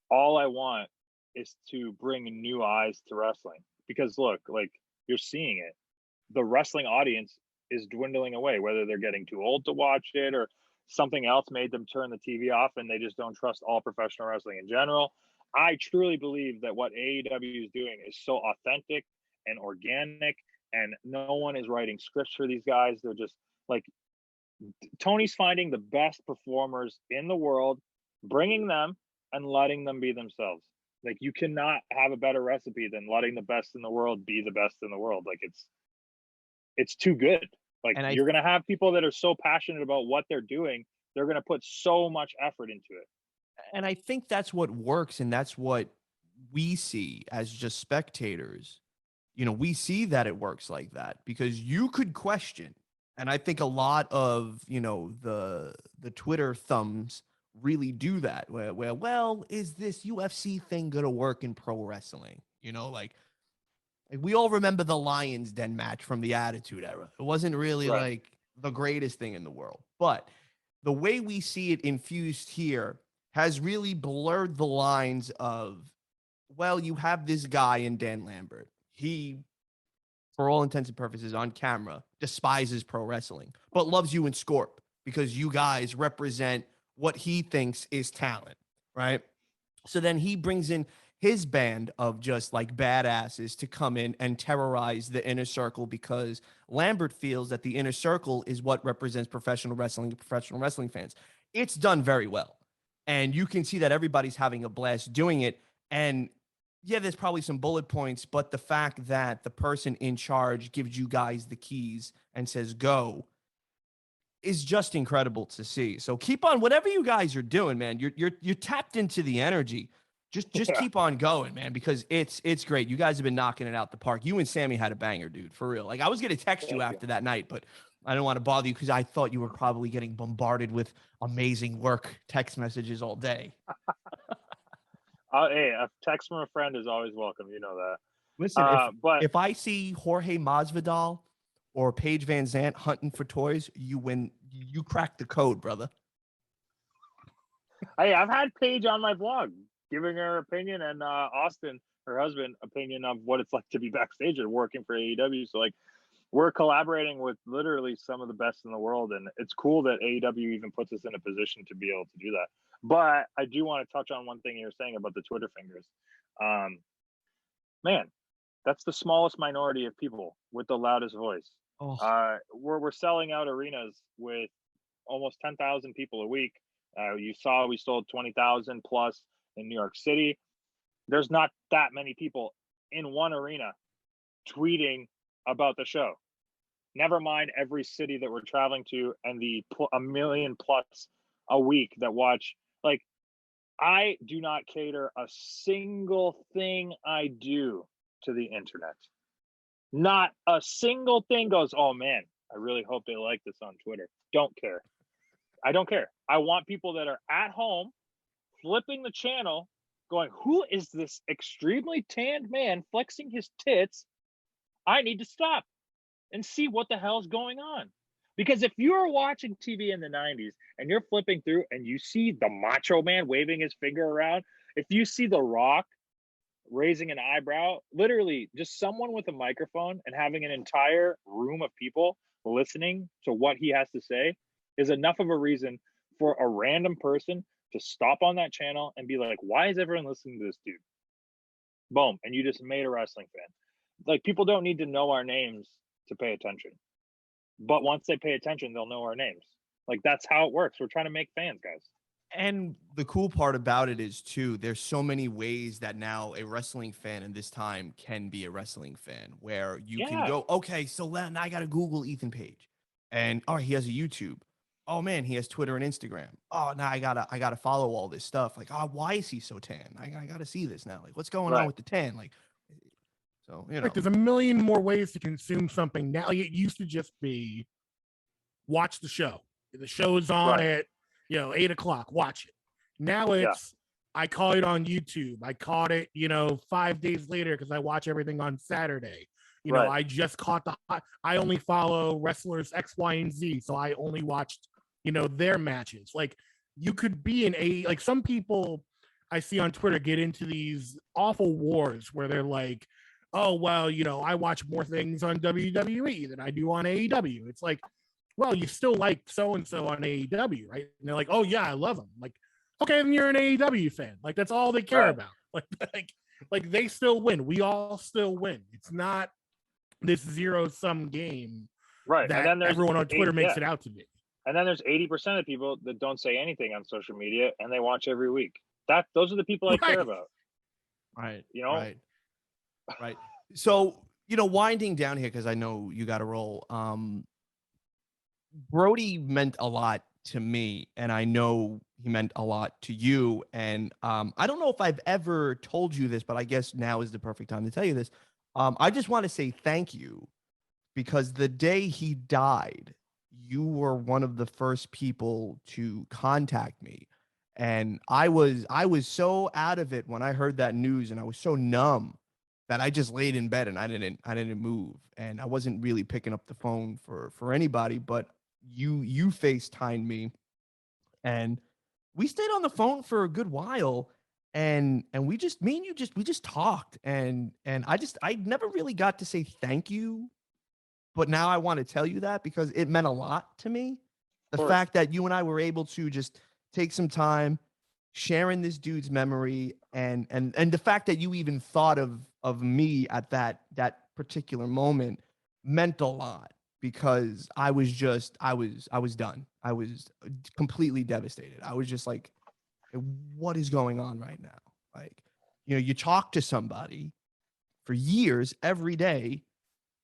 [SPEAKER 2] all I want is to bring new eyes to wrestling. Because look, like, you're seeing it. The wrestling audience is dwindling away, whether they're getting too old to watch it or something else made them turn the TV off and they just don't trust all professional wrestling in general. I truly believe that what AEW is doing is so authentic and organic, and no one is writing scripts for these guys. They're just like, Tony's finding the best performers in the world, bringing them and letting them be themselves. Like, you cannot have a better recipe than letting the best in the world be the best in the world. Like, it's too good. Like, you're going to have people that are so passionate about what they're doing, they're going to put so much effort into it.
[SPEAKER 1] And I think that's what works, and that's what we see as just spectators. You know, we see that it works like that because you could question, and I think a lot of, you know, the Twitter thumbs really do that. Where well, is this UFC thing going to work in pro wrestling? You know, like we all remember the Lions Den match from the Attitude Era. It wasn't really like the greatest thing in the world, but the way we see it infused here has really blurred the lines of, well, you have this guy in Dan Lambert. He, for all intents and purposes, on camera, despises pro wrestling, but loves you in Scorp because you guys represent what he thinks is talent, right? So then he brings in his band of just like badasses to come in and terrorize the inner circle because Lambert feels that the inner circle is what represents professional wrestling and professional wrestling fans. It's done very well. And you can see that everybody's having a blast doing it. And yeah, there's probably some bullet points, but the fact that the person in charge gives you guys the keys and says, go, is just incredible to see. So keep on whatever you guys are doing, man. You're tapped into the energy. Just keep on going, man, because it's great. You guys have been knocking it out the park. You and Sammy had a banger, dude, for real. Like, I was gonna text you after that night, but I don't want to bother you because I thought you were probably getting bombarded with amazing work text messages all day.
[SPEAKER 2] Hey, a text from a friend is always welcome. You know that.
[SPEAKER 1] Listen, if I see Jorge Masvidal or Paige Van Zant hunting for toys, you win. You crack the code, brother.
[SPEAKER 2] Hey, I've had Paige on my vlog giving her opinion, and Austin, her husband, opinion of what it's like to be backstage and working for AEW. So, like, we're collaborating with literally some of the best in the world, and it's cool that AEW even puts us in a position to be able to do that. But I do want to touch on one thing you're saying about the Twitter fingers. Man, that's the smallest minority of people with the loudest voice.
[SPEAKER 1] Oh.
[SPEAKER 2] We're selling out arenas with almost 10,000 people a week. You saw we sold 20,000 plus in New York City. There's not that many people in one arena tweeting about the show. Never mind every city that we're traveling to and the a million plus a week that watch. Like, I do not cater a single thing I do to the internet. Not a single thing goes, oh man, I really hope they like this on Twitter. Don't care. I don't care. I want people that are at home flipping the channel going, who is this extremely tanned man flexing his tits? I need to stop and see what the hell's going on. Because if you're watching TV in the 90s and you're flipping through and you see the Macho Man waving his finger around, if you see The Rock raising an eyebrow, literally just someone with a microphone and having an entire room of people listening to what he has to say is enough of a reason for a random person to stop on that channel and be like, why is everyone listening to this dude? Boom. And you just made a wrestling fan. Like, people don't need to know our names to pay attention. But once they pay attention, they'll know our names. Like, that's how it works. We're trying to make fans, guys.
[SPEAKER 1] And the cool part about it is, too, there's so many ways that now a wrestling fan in this time can be a wrestling fan, where you can go, okay, so now I got to Google Ethan Page. And, oh, he has a YouTube. Oh, man, he has Twitter and Instagram. Oh, now I gotta follow all this stuff. Like, oh, why is he so tan? I got to see this now. Like, what's going on with the tan? Like, so, you know.
[SPEAKER 3] There's a million more ways to consume something now. It used to just be watch the show. The show is on at 8:00, watch it. Now it's I call it on YouTube. I caught it, 5 days later because I watch everything on Saturday. I just caught I only follow wrestlers X, Y, and Z, so I only watched, their matches. Like, you could be like, some people I see on Twitter get into these awful wars where they're like, oh, well, I watch more things on WWE than I do on AEW. It's like, well, you still like so-and-so on AEW, right? And they're like, oh yeah, I love them. Like, okay, then you're an AEW fan. Like, that's all they care about. Like they still win. We all still win. It's not this zero-sum game
[SPEAKER 2] right?
[SPEAKER 3] that
[SPEAKER 2] And then
[SPEAKER 3] everyone on Twitter makes it out to be.
[SPEAKER 2] And then there's 80% of people that don't say anything on social media and they watch every week. Those are the people I care about.
[SPEAKER 1] Right. Right. So, winding down here, because I know you got to roll. Brody meant a lot to me, and I know he meant a lot to you. And I don't know if I've ever told you this, but I guess now is the perfect time to tell you this. I just want to say thank you, because the day he died, you were one of the first people to contact me. And I was so out of it when I heard that news, and I was so numb that I just laid in bed and I didn't move, and I wasn't really picking up the phone for anybody. But you FaceTimed me, and we stayed on the phone for a good while, and we just me and you just talked, and I never really got to say thank you, but now I want to tell you that because it meant a lot to me. The fact that you and I were able to just take some time sharing this dude's memory, and the fact that you even thought of me at that particular moment meant a lot, because I was done. I was completely devastated. I was just like, what is going on right now? Like, you talk to somebody for years every day,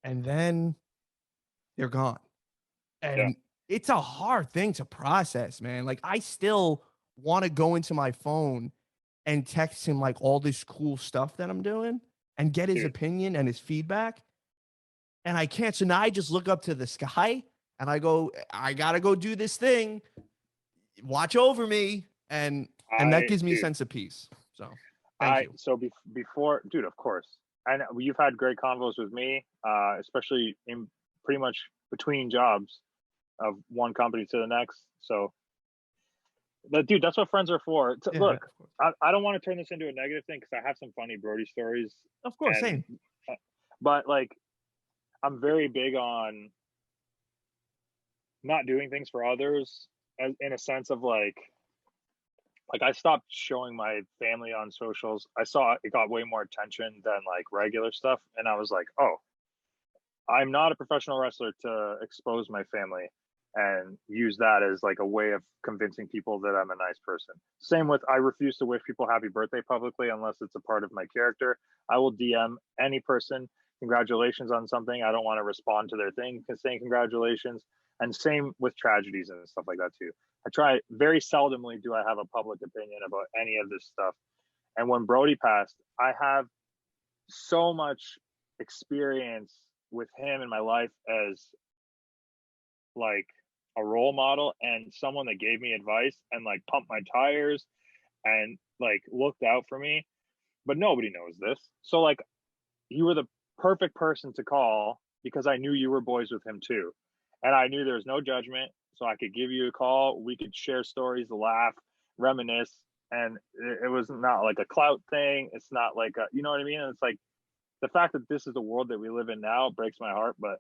[SPEAKER 1] and then they're gone. And it's a hard thing to process, man. Like, I still want to go into my phone and text him like all this cool stuff that I'm doing and get his opinion and his feedback. And I can't. So now I just look up to the sky and I go, I gotta go do this thing. Watch over me. And that gives me a sense of peace. So thank you.
[SPEAKER 2] So before, dude, of course. I know you've had great convos with me, especially in pretty much between jobs of one company to the next. So, dude, that's what friends are for. Look, I don't want to turn this into a negative thing because I have some funny Brody stories.
[SPEAKER 1] Of course, same.
[SPEAKER 2] But like, I'm very big on not doing things for others, in a sense of like I stopped showing my family on socials. I saw it got way more attention than like regular stuff, and I was like, oh, I'm not a professional wrestler to expose my family and use that as like a way of convincing people that I'm a nice person. Same with, I refuse to wish people happy birthday publicly unless it's a part of my character. I will DM any person congratulations on something. I don't want to respond to their thing saying congratulations. And same with tragedies and stuff like that too. I try, very seldomly do I have a public opinion about any of this stuff. And when Brody passed, I have so much experience with him in my life as like a role model and someone that gave me advice and like pumped my tires and like looked out for me. But nobody knows this. So like, you were the perfect person to call because I knew you were boys with him too. And I knew there was no judgment. So I could give you a call. We could share stories, laugh, reminisce. And it was not like a clout thing. It's not like a, you know what I mean? And it's like the fact that this is the world that we live in now breaks my heart. But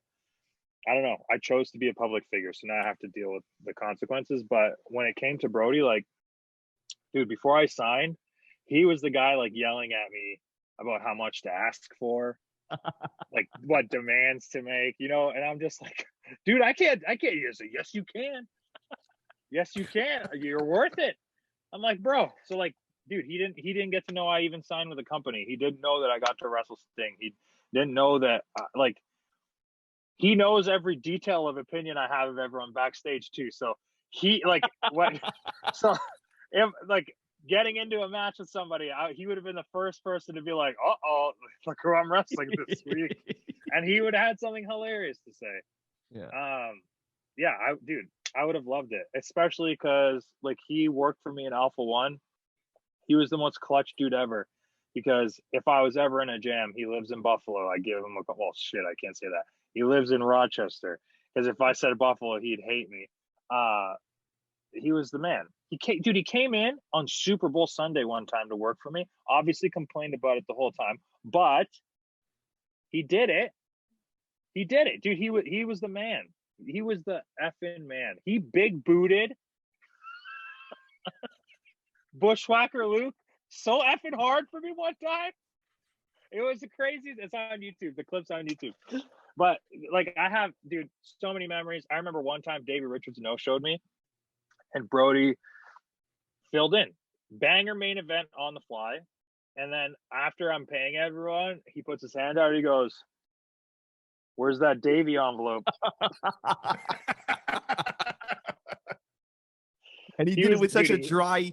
[SPEAKER 2] I don't know. I chose to be a public figure. So now I have to deal with the consequences. But when it came to Brody, like, dude, before I signed, he was the guy like yelling at me about how much to ask for, like what demands to make, and I'm just like, dude, I can't use it. Yes, you can. Yes, you can. You're worth it. I'm like, bro. So like, dude, he didn't get to know I even signed with the company. He didn't know that I got to wrestle Sting. He didn't know that like he knows every detail of opinion I have of everyone backstage too. So he like what so if like getting into a match with somebody, he would have been the first person to be like, uh-oh, look who I'm wrestling this week. And he would have had something hilarious to say.
[SPEAKER 1] Yeah.
[SPEAKER 2] Yeah, I would have loved it, especially because like he worked for me in Alpha One. He was the most clutch dude ever. Because if I was ever in a jam, he lives in Buffalo. I give him a well, shit, I can't say that. He lives in Rochester. Because if I said Buffalo, he'd hate me. He was the man. He came in on Super Bowl Sunday one time to work for me. Obviously complained about it the whole time, but he did it. He did it, dude. He was the man. He was the effing man. He big booted Bushwhacker Luke so effing hard for me one time. It was the craziest. It's on YouTube. The clip's on YouTube. But like I have, dude, so many memories. I remember one time Davey Richards showed me, and Brody filled in. Banger main event on the fly. And then after I'm paying everyone, he puts his hand out and he goes, "Where's that Davey envelope?"
[SPEAKER 1] And he did it with such a dry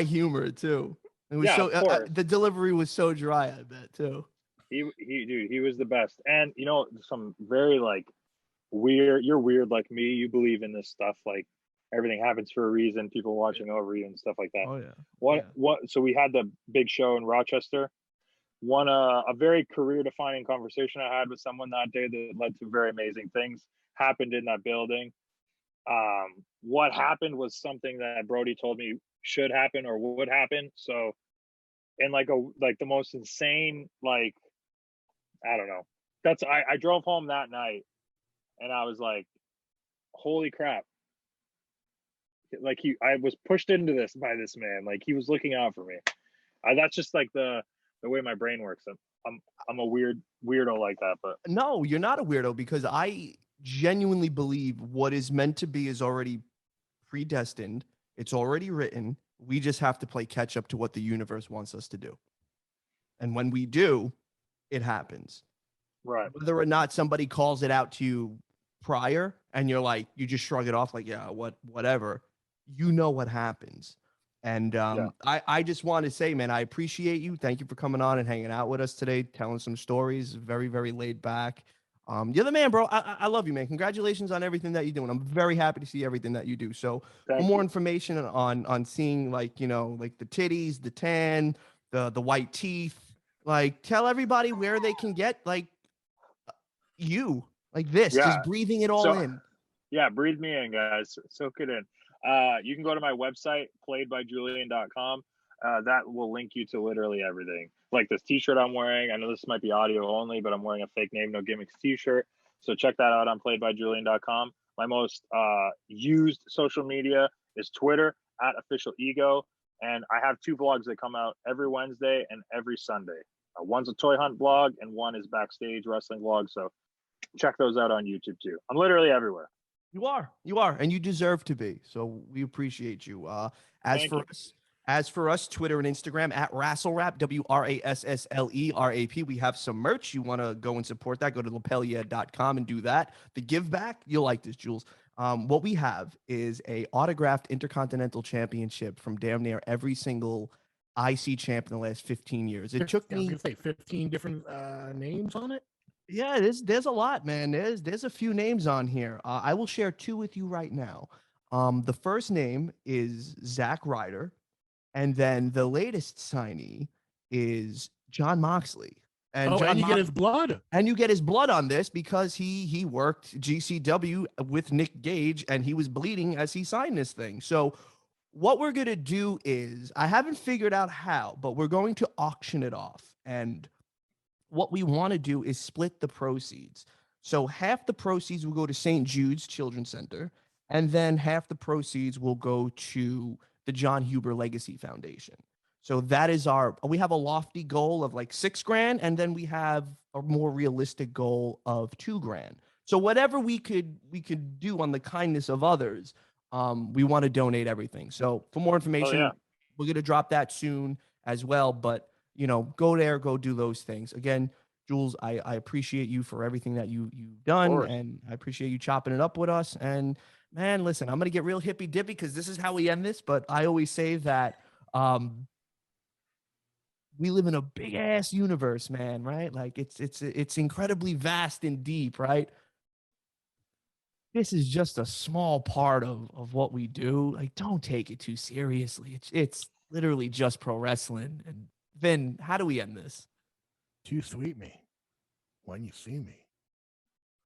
[SPEAKER 1] humor too. It was so the delivery was so dry, I bet too.
[SPEAKER 2] He was the best. And you know, some very like weird, you're weird like me. You believe in this stuff, like everything happens for a reason, people watching over you and stuff like that.
[SPEAKER 1] Oh yeah.
[SPEAKER 2] What so we had the big show in Rochester. One a very career defining conversation I had with someone that day that led to very amazing things happened in that building. What happened was something that Brody told me should happen or would happen. So in like the most insane, like, I don't know. I drove home that night and I was like, holy crap. Like I was pushed into this by this man. Like he was looking out for me. That's just like the way my brain works. I'm a weirdo like that, but
[SPEAKER 1] no, you're not a weirdo, because I genuinely believe what is meant to be is already predestined. It's already written. We just have to play catch up to what the universe wants us to do. And when we do, it happens.
[SPEAKER 2] Right.
[SPEAKER 1] Whether or not somebody calls it out to you prior and you're like, you just shrug it off like, yeah, whatever, you know what happens. And I just want to say, man, I appreciate you. Thank you for coming on and hanging out with us today, telling some stories. Very, very laid back. You're the man, bro. I love you, man. Congratulations on everything that you're doing. I'm very happy to see everything that you do. So for more information on seeing, like, you know, like the titties, the tan, the white teeth, like, tell everybody where they can get like you, like this, just breathing it all in.
[SPEAKER 2] Yeah, breathe me in, guys. Soak it in. You can go to my website, playedbyjulian.com. That will link you to literally everything. Like this t-shirt I'm wearing. I know this might be audio only, but I'm wearing a fake name, no gimmicks t-shirt. So check that out on playedbyjulian.com. My most used social media is Twitter @officialego. And I have 2 blogs that come out every Wednesday and every Sunday. One's a toy hunt blog and one is backstage wrestling blog. So check those out on YouTube too. I'm literally everywhere.
[SPEAKER 1] You are, and you deserve to be. So we appreciate you. As for us, Twitter and Instagram @WrassleRap, WRASSLERAP. We have some merch. You want to go and support that? Go to lapelier.com and do that. The give back, you'll like this, Jules. What we have is a autographed Intercontinental Championship from damn near every single IC champ in the last 15 years. It took me,
[SPEAKER 3] I was gonna say 15 different names on it.
[SPEAKER 1] Yeah, there's a lot, man. There's a few names on here. I will share 2 with you right now. The first name is Zack Ryder, and then the latest signee is Jon Moxley.
[SPEAKER 3] And you get his blood.
[SPEAKER 1] And you get his blood on this because he worked GCW with Nick Gage, and he was bleeding as he signed this thing. So what we're gonna do is, I haven't figured out how, but we're going to auction it off. And what we want to do is split the proceeds. So half the proceeds will go to St. Jude's Children's Center, and then half the proceeds will go to the John Huber Legacy Foundation. So that is we have a lofty goal of like $6,000, and then we have a more realistic goal of $2,000. So whatever we could do on the kindness of others, we want to donate everything. So for more information, we're going to drop that soon as well. But you know, go there, go do those things. Again, Jules, I appreciate you for everything that you've done, and I appreciate you chopping it up with us. And man, listen, I'm gonna get real hippy dippy because this is how we end this. But I always say that we live in a big ass universe, man. Right? Like it's incredibly vast and deep, right? this is just a small part of what we do. Like, don't take it too seriously. It's literally just pro wrestling. And Vin, how do we end this?
[SPEAKER 3] Too sweet me when you see me.